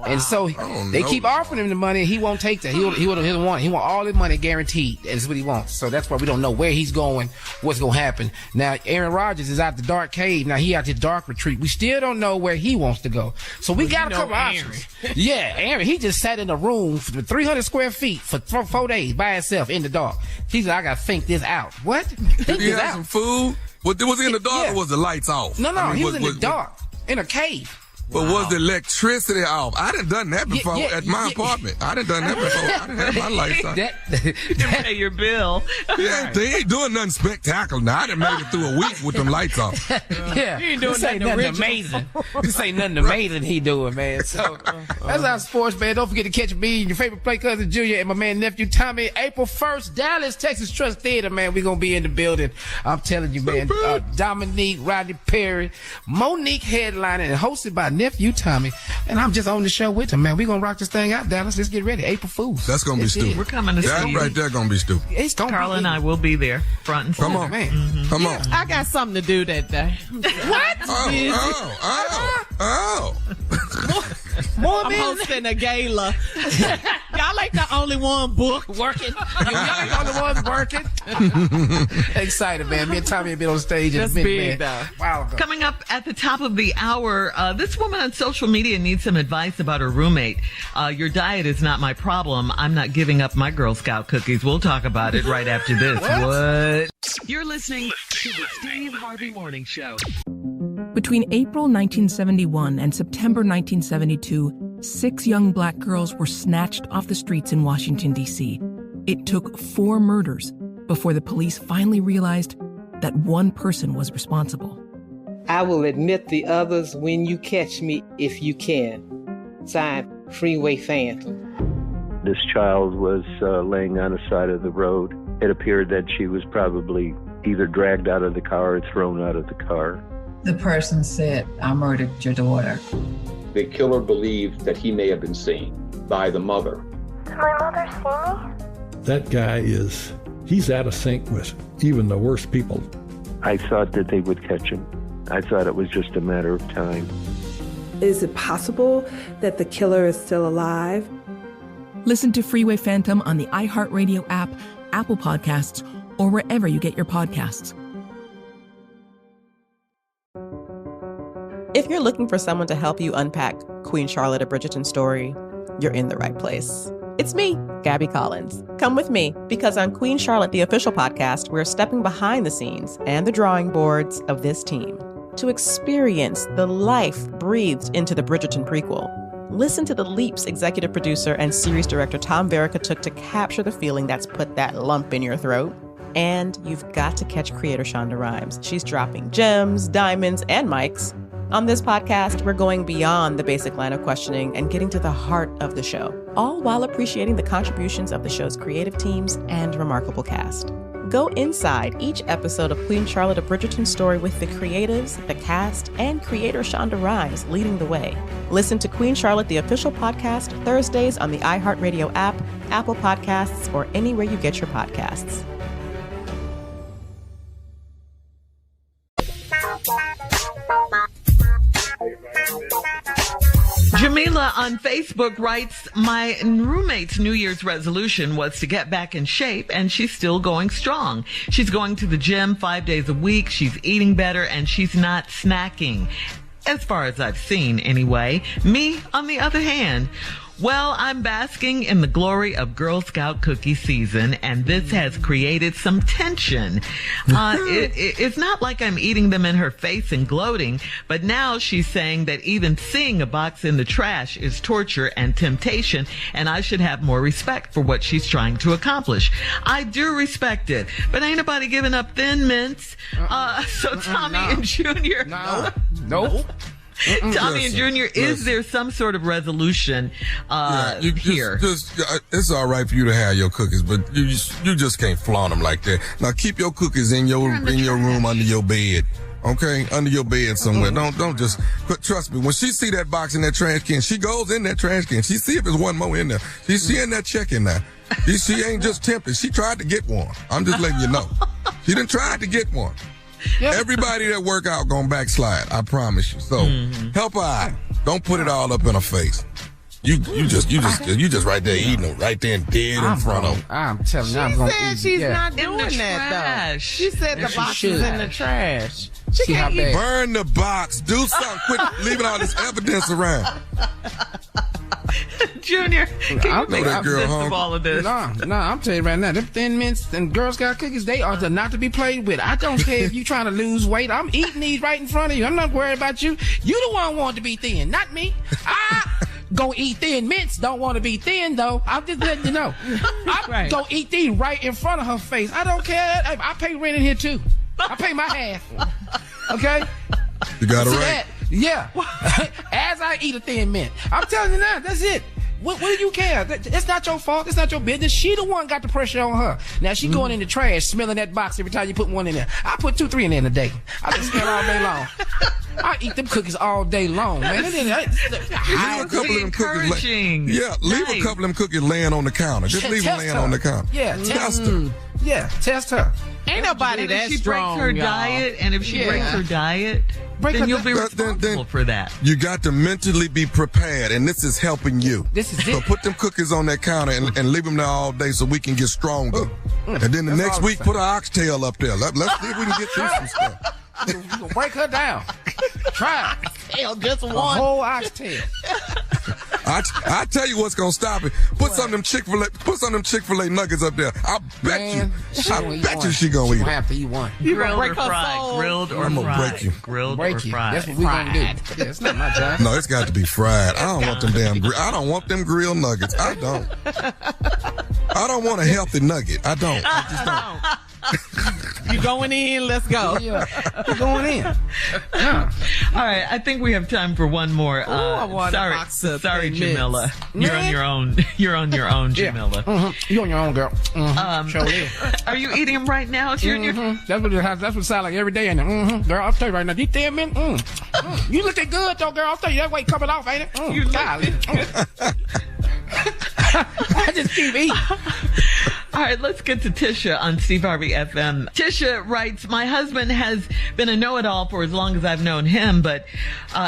Wow. And so they keep offering him the money. He won't take that. He want all his money guaranteed. That's what he wants. So that's why we don't know where he's going, what's going to happen. Now, Aaron Rodgers is out the dark cave. Now, he out the dark retreat. We still don't know where he wants to go. So we got a couple options. Yeah, Aaron, he just sat in a room for 300 square feet for 4 days by himself in the dark. He said, I got to think this out. What? Did he have some food? Was he in the dark or was the lights off? No, he was in the dark, in a cave. But was the electricity off? I done that before at my apartment. I done that before. I done had my lights on. To pay your bill. Yeah, they ain't doing nothing spectacular. Now I done made it through a week with them lights off. Yeah, he ain't doing nothing amazing. This ain't nothing amazing he doing, man. So that's our sports, man. Don't forget to catch me and your favorite play cousin Junior and my man nephew Tommy. April 1st, Dallas, Texas Trust Theater, man. We gonna be in the building. I'm telling you, man. Dominique, Rodney Perry, Monique headlining and hosted by nephew Tommy, and I'm just on the show with him, man. We gonna rock this thing out, Dallas. Let's get ready. April Fools. That's gonna be stupid. We're coming to see you. That right there gonna be stupid. It's gonna Carla and I will be there, front and center. Come on, man. Come on. I got something to do that day. What? Oh. More I'm men hosting a gala. Y'all ain't the only one booked. working. Y'all ain't the only ones working. Excited, man. Me and Tommy have been on stage in a minute, man. Wow. Coming up at the top of the hour, this woman on social media needs some advice about her roommate. Your diet is not my problem. I'm not giving up my Girl Scout cookies. We'll talk about it right after this. What? You're listening to the Steve Harvey Morning Show. Between April 1971 and September 1972, 6 young black girls were snatched off the streets in Washington, D.C. It took 4 murders before the police finally realized that one person was responsible. I will admit the others when you catch me, if you can. Signed, Freeway Phantom. This child was laying on the side of the road. It appeared that she was probably either dragged out of the car or thrown out of the car. The person said, I murdered your daughter. The killer believed that he may have been seen by the mother. Did my mother see me? That guy he's out of sync with even the worst people. I thought that they would catch him. I thought it was just a matter of time. Is it possible that the killer is still alive? Listen to Freeway Phantom on the iHeartRadio app, Apple Podcasts, or wherever you get your podcasts. If you're looking for someone to help you unpack Queen Charlotte, a Bridgerton story, you're in the right place. It's me, Gabby Collins. Come with me, because on Queen Charlotte, the official podcast, we're stepping behind the scenes and the drawing boards of this team to experience the life breathed into the Bridgerton prequel. Listen to the leaps executive producer and series director Tom Verica took to capture the feeling that's put that lump in your throat. And you've got to catch creator Shonda Rhimes. She's dropping gems, diamonds, and mics. On this podcast, we're going beyond the basic line of questioning and getting to the heart of the show, all while appreciating the contributions of the show's creative teams and remarkable cast. Go inside each episode of Queen Charlotte, a Bridgerton story with the creatives, the cast, and creator Shonda Rhimes leading the way. Listen to Queen Charlotte, the official podcast, Thursdays on the iHeartRadio app, Apple Podcasts, or anywhere you get your podcasts. Jamila on Facebook writes, my roommate's New Year's resolution was to get back in shape, and she's still going strong. She's going to the gym 5 days a week. She's eating better, and she's not snacking. As far as I've seen, anyway. Me, on the other hand, well, I'm basking in the glory of Girl Scout cookie season, and this has created some tension. It's not like I'm eating them in her face and gloating, but now she's saying that even seeing a box in the trash is torture and temptation, and I should have more respect for what she's trying to accomplish. I do respect it, but ain't nobody giving up Thin Mints. So Tommy and Junior. Nope. Tommy and Junior, is there some sort of resolution here? It's all right for you to have your cookies, but you just can't flaunt them like that. Now keep your cookies in your room under your bed. Okay, under your bed somewhere. Don't just. But trust me, when she see that box in that trash can, she goes in that trash can. She see if there's one more in there. She in that checking now. She ain't just tempted. She tried to get one. I'm just letting you know. She done tried to get one. Yep. Everybody that work out gonna backslide. I promise you. So help her out. Don't put it all up in her face. You just right there eating them right there and dead in front of them. I'm telling you, I'm going to eat. She's not doing that though. She said the box is in the trash. She can't eat. Burn the box. Do something. Quit leaving all this evidence around. Junior, can you make sense of all of this? No, I'm telling you right now, them Thin Mints and Girl Scout cookies, they are not to be played with. I don't care if you're trying to lose weight. I'm eating these right in front of you. I'm not worried about you. You the one want to be thin, not me. I go eat Thin Mints. Don't want to be thin, though. I'm just letting you know. I go eat these right in front of her face. I don't care. I pay rent in here, too. I pay my half. Okay? You got it right. Yeah. As I eat a Thin Mint. I'm telling you now, that's it. What do you care? It's not your fault. It's not your business. She the one got the pressure on her. Now she going in the trash, smelling that box every time you put one in there. I put 2-3 in there in a day. I just smell all day long. I eat them cookies all day long, man. Leave a couple of them cookies. Leave a couple of them cookies laying on the counter. Just leave them laying on the counter. Yeah, test them. Yeah, test her. Ain't nobody that if she strong, breaks her y'all. diet, and if she breaks her diet, then you'll be responsible for that. You got to mentally be prepared, and this is helping you. This is so it. put them cookies on that counter and leave them there all day so we can get stronger. And then the next week, put an oxtail up there. Let's see if we can get through some stuff. You gonna break her down. Try it. Hell, just one. A whole oxtail. I tell you what's gonna stop it. Put some of them Chick-fil-A nuggets up there. I bet you she gonna eat it. She gonna have to eat one. You grilled break or her fried? soul. Grilled or I'm gonna fried? break you. Grilled break or you. fried? That's what we gonna do. Yeah, it's not my job. No, it's got to be fried. I don't want them I don't want them grilled nuggets. I don't. I don't want a healthy nugget. I don't. I just don't. You going in? Let's go. Yeah, you going in. All right, I think we have time for one more. I want a box of sorry, Thin Jamila. Mints. You're on your own. You're on your own, Jamila. Mm-hmm. You on your own, girl. Mm-hmm. Are you eating them right now? That's what it sounds like every day. And girl, I'll tell you right now, these 10 minutes. You looking good though, girl. I'll tell you that weight coming off, ain't it? You golly. I just keep eating. All right, let's get to Tisha on Steve Harvey FM. Tisha writes, my husband has been a know-it-all for as long as I've known him, but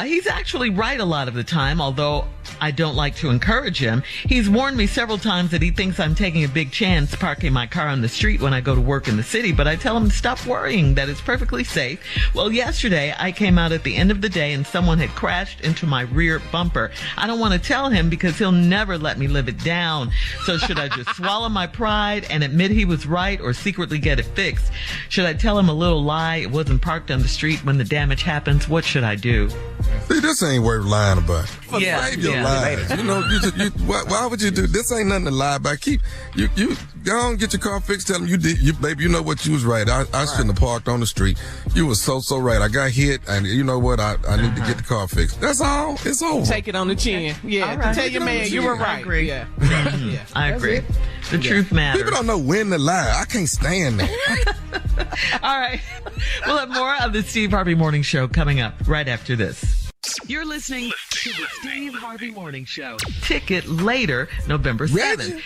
he's actually right a lot of the time, although I don't like to encourage him. He's warned me several times that he thinks I'm taking a big chance parking my car on the street when I go to work in the city, but I tell him to stop worrying, that it's perfectly safe. Well, yesterday I came out at the end of the day and someone had crashed into my rear bumper. I don't want to tell him because he'll never let me live it down. So should I just swallow my pride and admit he was right or secretly get it fixed? Should I tell him a little lie? It wasn't parked on the street when the damage happens. What should I do? See, this ain't worth lying about. Yeah, Save your lies. You know, why would you do this? Ain't nothing to lie about. You go on, get your car fixed. Tell them baby, you know what, you was right. I shouldn't have parked on the street. You was so right. I got hit, and you know what? I need to get the car fixed. That's all. It's over. Take it on the chin. Yeah, right. tell your man you were right. I agree. Yeah. I agree. The truth matters. People don't know when to lie. I can't stand that. All right. We'll have more of the Steve Harvey Morning Show coming up right after this. You're listening to the Steve Harvey Morning Show. Ticket later, November 7th.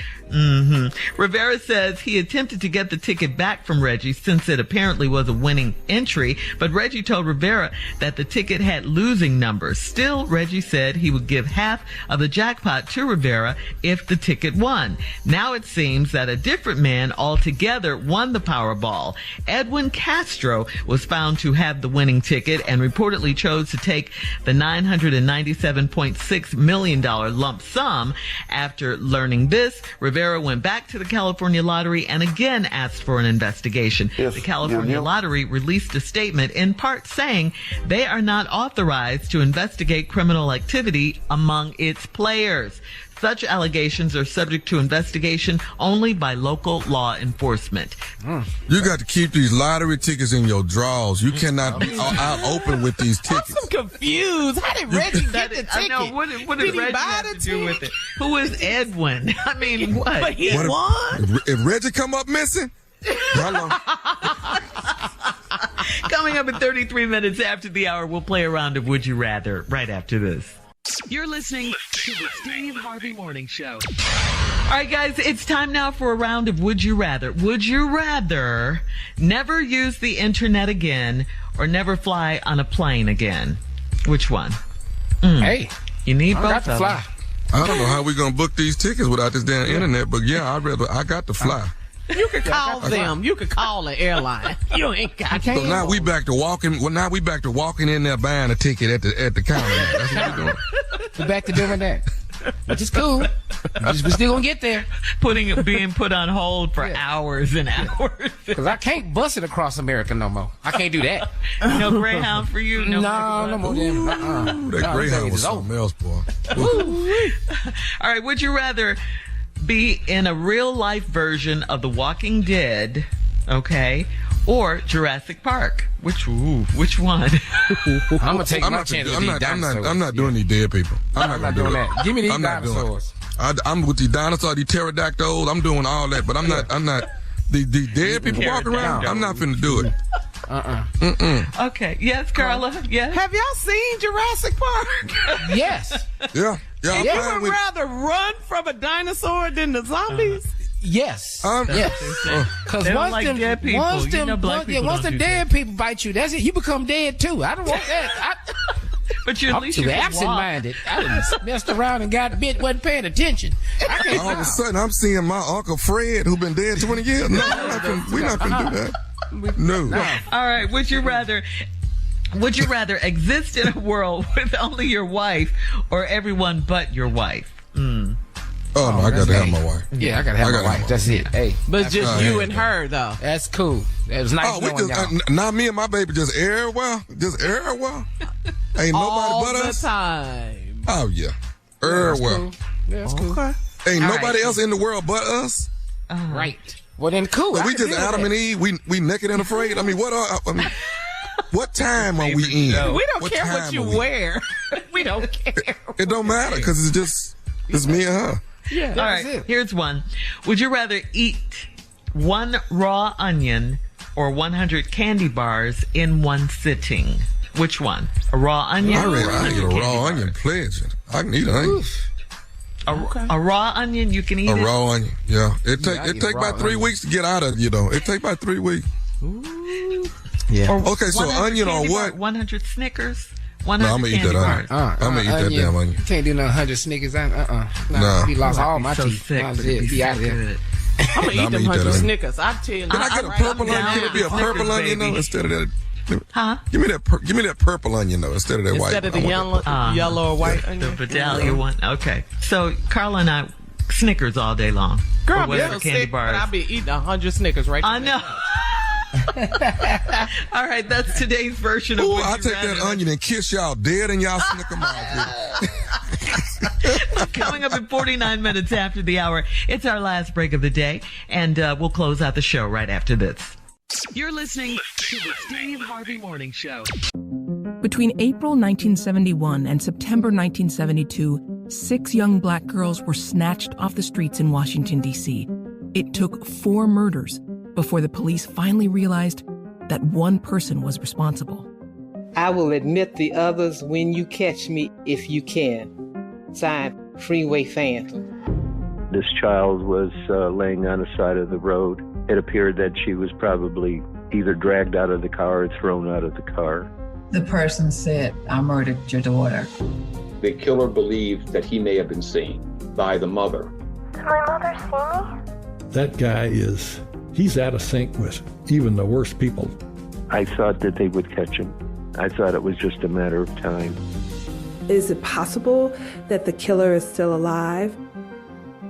Rivera says he attempted to get the ticket back from Reggie since it apparently was a winning entry, but Reggie told Rivera that the ticket had losing numbers. Still, Reggie said he would give half of the jackpot to Rivera if the ticket won. Now it seems that a different man altogether won the Powerball. Edwin Castro was found to have the winning ticket and reportedly chose to take the $997.6 million lump sum. After learning this, Rivera went back to the California Lottery and again asked for an investigation. Yes. The California Lottery released a statement in part saying they are not authorized to investigate criminal activity among its players. Such allegations are subject to investigation only by local law enforcement. You got to keep these lottery tickets in your drawers. You cannot be out open with these tickets. I'm confused. How did Reggie get the ticket? I know. What did Reggie have to do with it? Who is Edwin? I mean, what? But he won? If Reggie come up missing, hello. Coming up at 33 minutes after the hour, we'll play a round of Would You Rather right after this. You're listening to the Steve Harvey Morning Show. All right, guys, it's time now for a round of Would You Rather. Would you rather never use the internet again or never fly on a plane again? Which one? Hey, you need both got to fly. I don't know how we're going to book these tickets without this damn internet, but yeah, I got to fly. You could call them. You could call the airline. You ain't got to. So now we back to walking. Well, now we back to walking in there buying a ticket at the counter. That's what we're doing. We're back to doing that, which is cool. We're still gonna get there. Being put on hold for hours and hours. Because I can't bus it across America no more. I can't do that. No Greyhound for you. No more. That Greyhound was something else, boy. All right. Would you rather be in a real life version of The Walking Dead, okay, or Jurassic Park? Which one? I'm gonna take my chance with these dinosaurs. I'm not doing these dead people. I'm not doing that. Give me these dinosaurs. I'm with these dinosaurs, these pterodactyls. I'm doing all that, but I'm not. The dead people walking around. I'm not finna do it. Okay. Yes, Carla. Yes. Have y'all seen Jurassic Park? Yes. Yeah. And you would rather run from a dinosaur than the zombies? Yes. Because Because they don't once like them, dead people. once You them, know black people once don't the do dead that. people bite you, that's it. You become dead too. I don't want that. But at I'm least too you can walk. absent-minded. I done messed around and got bit, wasn't paying attention. All of a sudden, I'm seeing my Uncle Fred, who been dead 20 years. No, we're not gonna do that. No. All right. Would you rather exist in a world with only your wife or everyone but your wife? Oh, no, I got to have my wife. Yeah, I gotta have my wife. That's it. Hey, But just you and her, though. that's cool. That was nice Oh, we knowing just, y'all. not me and my baby, just everywhere. Just everywhere. Ain't All nobody but the us. time. Oh, yeah. Everywhere. Yeah, that's cool. Ain't All nobody right. else in the world but us. Right. Well, then cool. So I we can just deal with Adam that. and Eve. We naked and afraid. I mean, what time are we in? We don't What care time what you are we? wear. We don't care. It don't matter because it's me and her. Yeah, All that's right. it. Here's one. Would you rather eat one raw onion or 100 candy bars in one sitting? Which one? A raw onion? I eat a raw onion. Pledge. I can eat an onion. A raw onion, you can eat A it? raw onion. Yeah. It I eat take a about raw 3 onion. weeks to get out of you though. It take about 3 weeks. Yeah. Or Okay, so 100 onion on candy what? bar, 100 Snickers? 100 No, I'm gonna eat candy that onion. bars. I'm gonna eat that damn onion. You can't do no 100 Snickers. Nah. He lost all my so teeth. sick, That was but it'd it. be Be so out there. good. I'm going to eat I'ma them eat that 100 onion. Snickers. I tell you. Can I get a purple onion? Can it be a Snickers, purple onion though baby. instead of that? Huh? Give me that purple onion though instead of that white. Instead of one. the I want that yellow or white The onion. Vidalia one. Okay. So Carla and I, Snickers all day long. Girl, or I'm whatever so candy sick, bars. but I'll be eating 100 Snickers right I now. know. All right, that's today's version of Ooh, Would I You take that Rather. onion and kiss y'all dead and y'all snicker mouth. Coming up in 49 minutes after the hour, it's our last break of the day, and we'll close out the show right after this. You're listening to the Steve Harvey Morning Show. Between April 1971 and September 1972, 6 young black girls were snatched off the streets in Washington, D.C. It took 4 murders before the police finally realized that one person was responsible. I will admit the others when you catch me if you can. Signed, Freeway Phantom. This child was laying on the side of the road. It appeared that she was probably either dragged out of the car or thrown out of the car. The person said, I murdered your daughter. The killer believed that he may have been seen by the mother. Did my mother see me? That guy he's out of sync with even the worst people. I thought that they would catch him. I thought it was just a matter of time. Is it possible that the killer is still alive?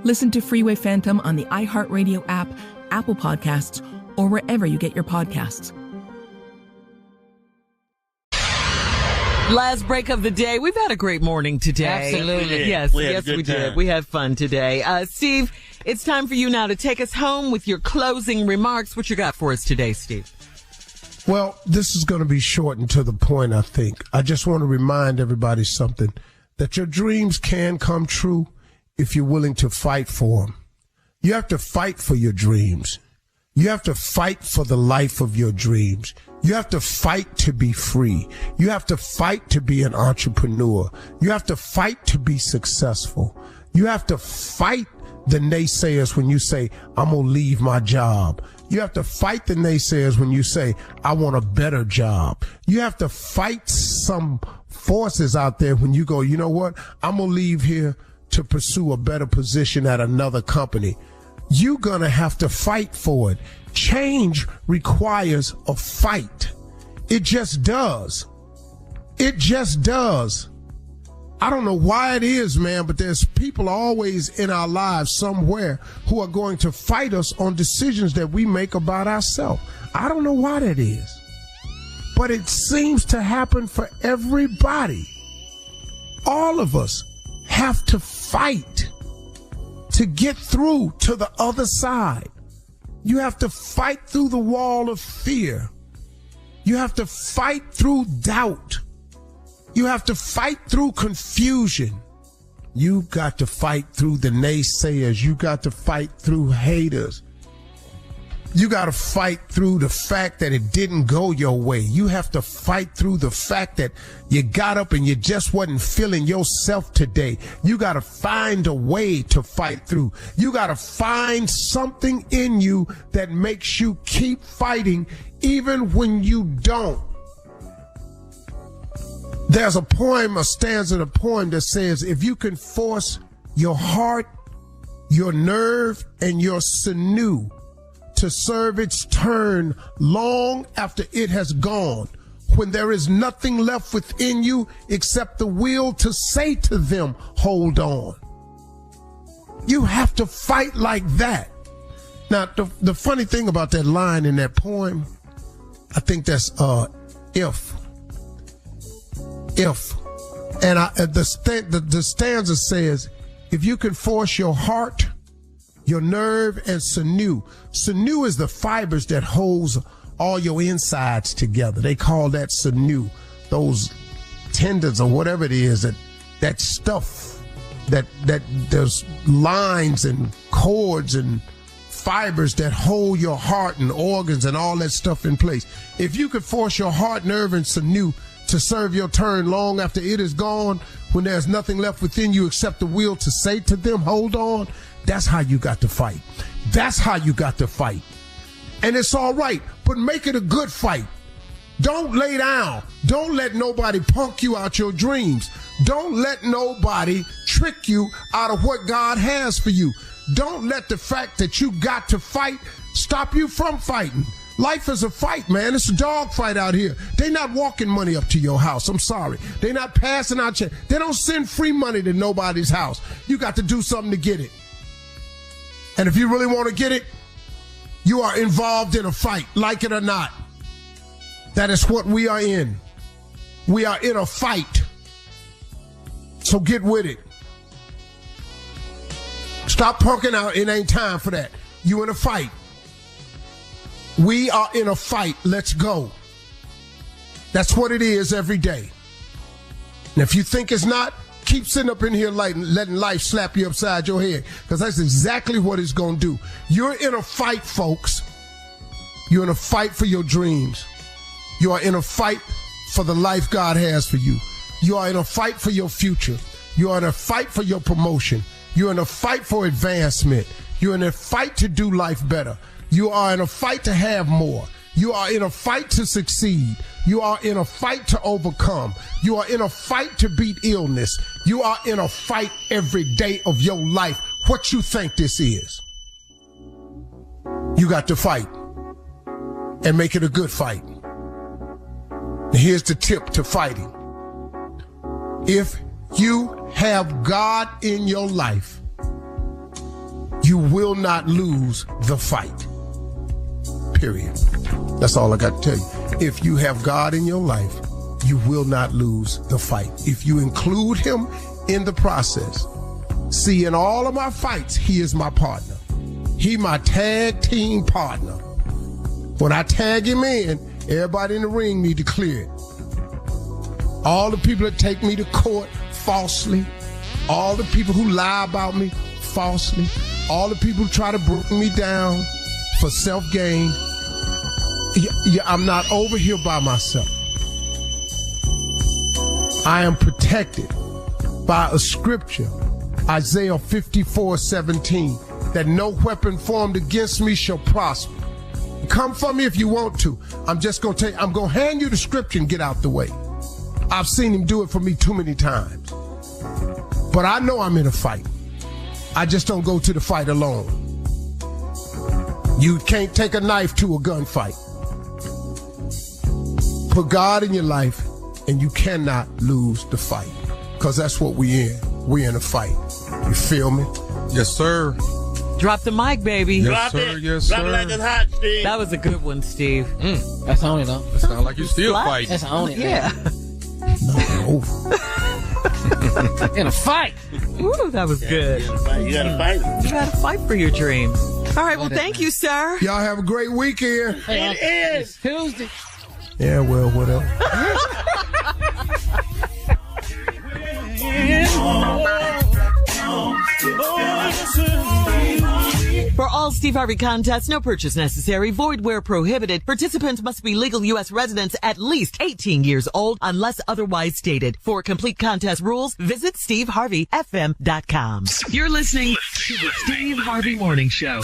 Listen to Freeway Phantom on the iHeartRadio app, Apple Podcasts, or wherever you get your podcasts. Last break of the day. We've had a great morning today. Absolutely. Yes, We had a yes, good we did. time. We had fun today. Steve, it's time for you now to take us home with your closing remarks. What you got for us today, Steve? Well, this is going to be short and to the point, I think. I just want to remind everybody something, that your dreams can come true if you're willing to fight for them. You have to fight for your dreams. You have to fight for the life of your dreams. You have to fight to be free. You have to fight to be an entrepreneur. You have to fight to be successful. You have to fight the naysayers when you say, I'm going to leave my job. You have to fight the naysayers when you say, I want a better job. You have to fight some forces out there when you go, you know what? I'm going to leave here to pursue a better position at another company. You're going to have to fight for it. Change requires a fight. It just does. It just does. I don't know why it is, man, but there's people always in our lives somewhere who are going to fight us on decisions that we make about ourselves. I don't know why that is, but it seems to happen for everybody. All of us have to fight to get through to the other side. You have to fight through the wall of fear. You have to fight through doubt. You have to fight through confusion. You got to fight through the naysayers. You got to fight through haters. You got to fight through the fact that it didn't go your way. You have to fight through the fact that you got up and you just wasn't feeling yourself today. You got to find a way to fight through. You got to find something in you that makes you keep fighting even when you don't. There's a stanza in a poem that says, if you can force your heart, your nerve, and your sinew to serve its turn long after it has gone, when there is nothing left within you except the will to say to them, hold on. You have to fight like that. Now, the funny thing about that line in that poem, I think that's if. And the stanza says, if you can force your heart, your nerve, and sinew. Sinew is the fibers that holds all your insides together. They call that sinew. Those tendons or whatever it is, that stuff, that there's lines and cords and fibers that hold your heart and organs and all that stuff in place. If you could force your heart, nerve, and sinew to serve your turn long after it is gone, when there's nothing left within you except the will to say to them, hold on, that's how you got to fight. That's how you got to fight. And it's all right, but make it a good fight. Don't lay down. Don't let nobody punk you out your dreams. Don't let nobody trick you out of what God has for you. Don't let the fact that you got to fight stop you from fighting. Life is a fight, man. It's a dog fight out here. They not walking money up to your house. I'm sorry. They not passing out checks. They don't send free money to nobody's house. You got to do something to get it. And if you really want to get it, you are involved in a fight, like it or not. That is what we are in. We are in a fight. So get with it. Stop punking out. It ain't time for that. You in a fight. We are in a fight. Let's go. That's what it is every day. And if you think it's not, keep sitting up in here letting life slap you upside your head, because that's exactly what it's going to do. You're in a fight, folks. You're in a fight for your dreams. You are in a fight for the life God has for you. You are in a fight for your future. You are in a fight for your promotion. You're in a fight for advancement. You're in a fight to do life better. You are in a fight to have more. You are in a fight to succeed. You are in a fight to overcome. You are in a fight to beat illness. You are in a fight every day of your life. What you think this is? You got to fight and make it a good fight. And here's the tip to fighting. If you have God in your life, you will not lose the fight. Period. That's all I got to tell you. If you have God in your life, you will not lose the fight. If you include him in the process. See, in all of my fights, he is my partner. He my tag team partner. When I tag him in, everybody in the ring need to clear it. All the people that take me to court falsely, all the people who lie about me falsely, all the people who try to bring me down for self-gain. I'm not over here by myself. I am protected by a scripture, Isaiah 54:17, that no weapon formed against me shall prosper. Come for me if you want to. I'm just going to I'm going to hand you the scripture and get out the way. I've seen him do it for me too many times. But I know I'm in a fight. I just don't go to the fight alone. You can't take a knife to a gunfight. Put God in your life and you cannot lose the fight, because that's what we're in. We're in a fight. You feel me? Yes, sir. Drop the mic, baby. Yes, Drop sir. it. Yes, Drop sir. it like it's hot, Steve. That was a good one, Steve. That's on it, though. It sounds like you still fighting. That's on it. Yeah. No. In a fight. Ooh, that was good. You gotta fight. You gotta fight for your dreams. All right, well, thank you, sir. Y'all have a great weekend. It is Tuesday. Yeah, well, whatever. For all Steve Steve Harvey contest, no purchase necessary, void where prohibited. Participants must be legal U.S. residents at least 18 years old unless otherwise stated. For complete contest rules, visit SteveHarveyFM.com. You're listening to the Steve Harvey Morning Show.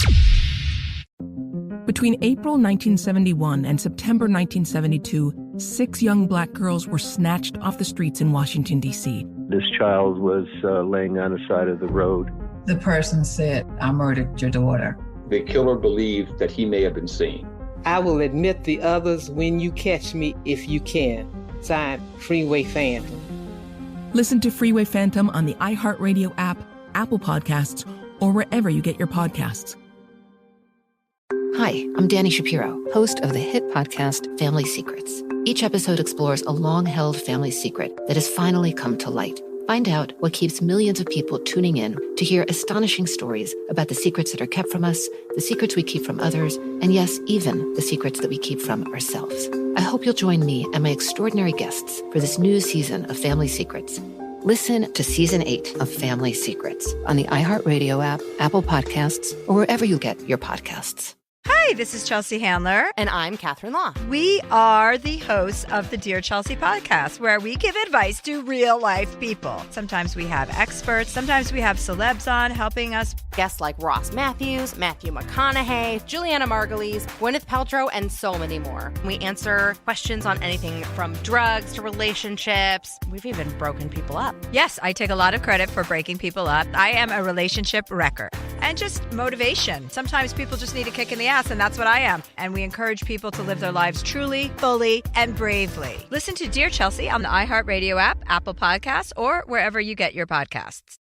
Between April 1971 and September 1972, 6 young black girls were snatched off the streets in Washington, D.C. This child was laying on the side of the road. The person said, I murdered your daughter. The killer believed that he may have been seen. I will admit the others when you catch me if you can. Signed, Freeway Phantom. Listen to Freeway Phantom on the iHeartRadio app, Apple Podcasts, or wherever you get your podcasts. Hi, I'm Dani Shapiro, host of the hit podcast Family Secrets. Each episode explores a long-held family secret that has finally come to light. Find out what keeps millions of people tuning in to hear astonishing stories about the secrets that are kept from us, the secrets we keep from others, and yes, even the secrets that we keep from ourselves. I hope you'll join me and my extraordinary guests for this new season of Family Secrets. Listen to Season 8 of Family Secrets on the iHeartRadio app, Apple Podcasts, or wherever you get your podcasts. Hi, this is Chelsea Handler. And I'm Catherine Law. We are the hosts of the Dear Chelsea podcast, where we give advice to real-life people. Sometimes we have experts. Sometimes we have celebs on helping us. Guests like Ross Matthews, Matthew McConaughey, Juliana Margulies, Gwyneth Paltrow, and so many more. We answer questions on anything from drugs to relationships. We've even broken people up. Yes, I take a lot of credit for breaking people up. I am a relationship wrecker. And just motivation. Sometimes people just need a kick in the ass, and that's what I am. And we encourage people to live their lives truly, fully, and bravely. Listen to Dear Chelsea on the iHeartRadio app, Apple Podcasts, or wherever you get your podcasts.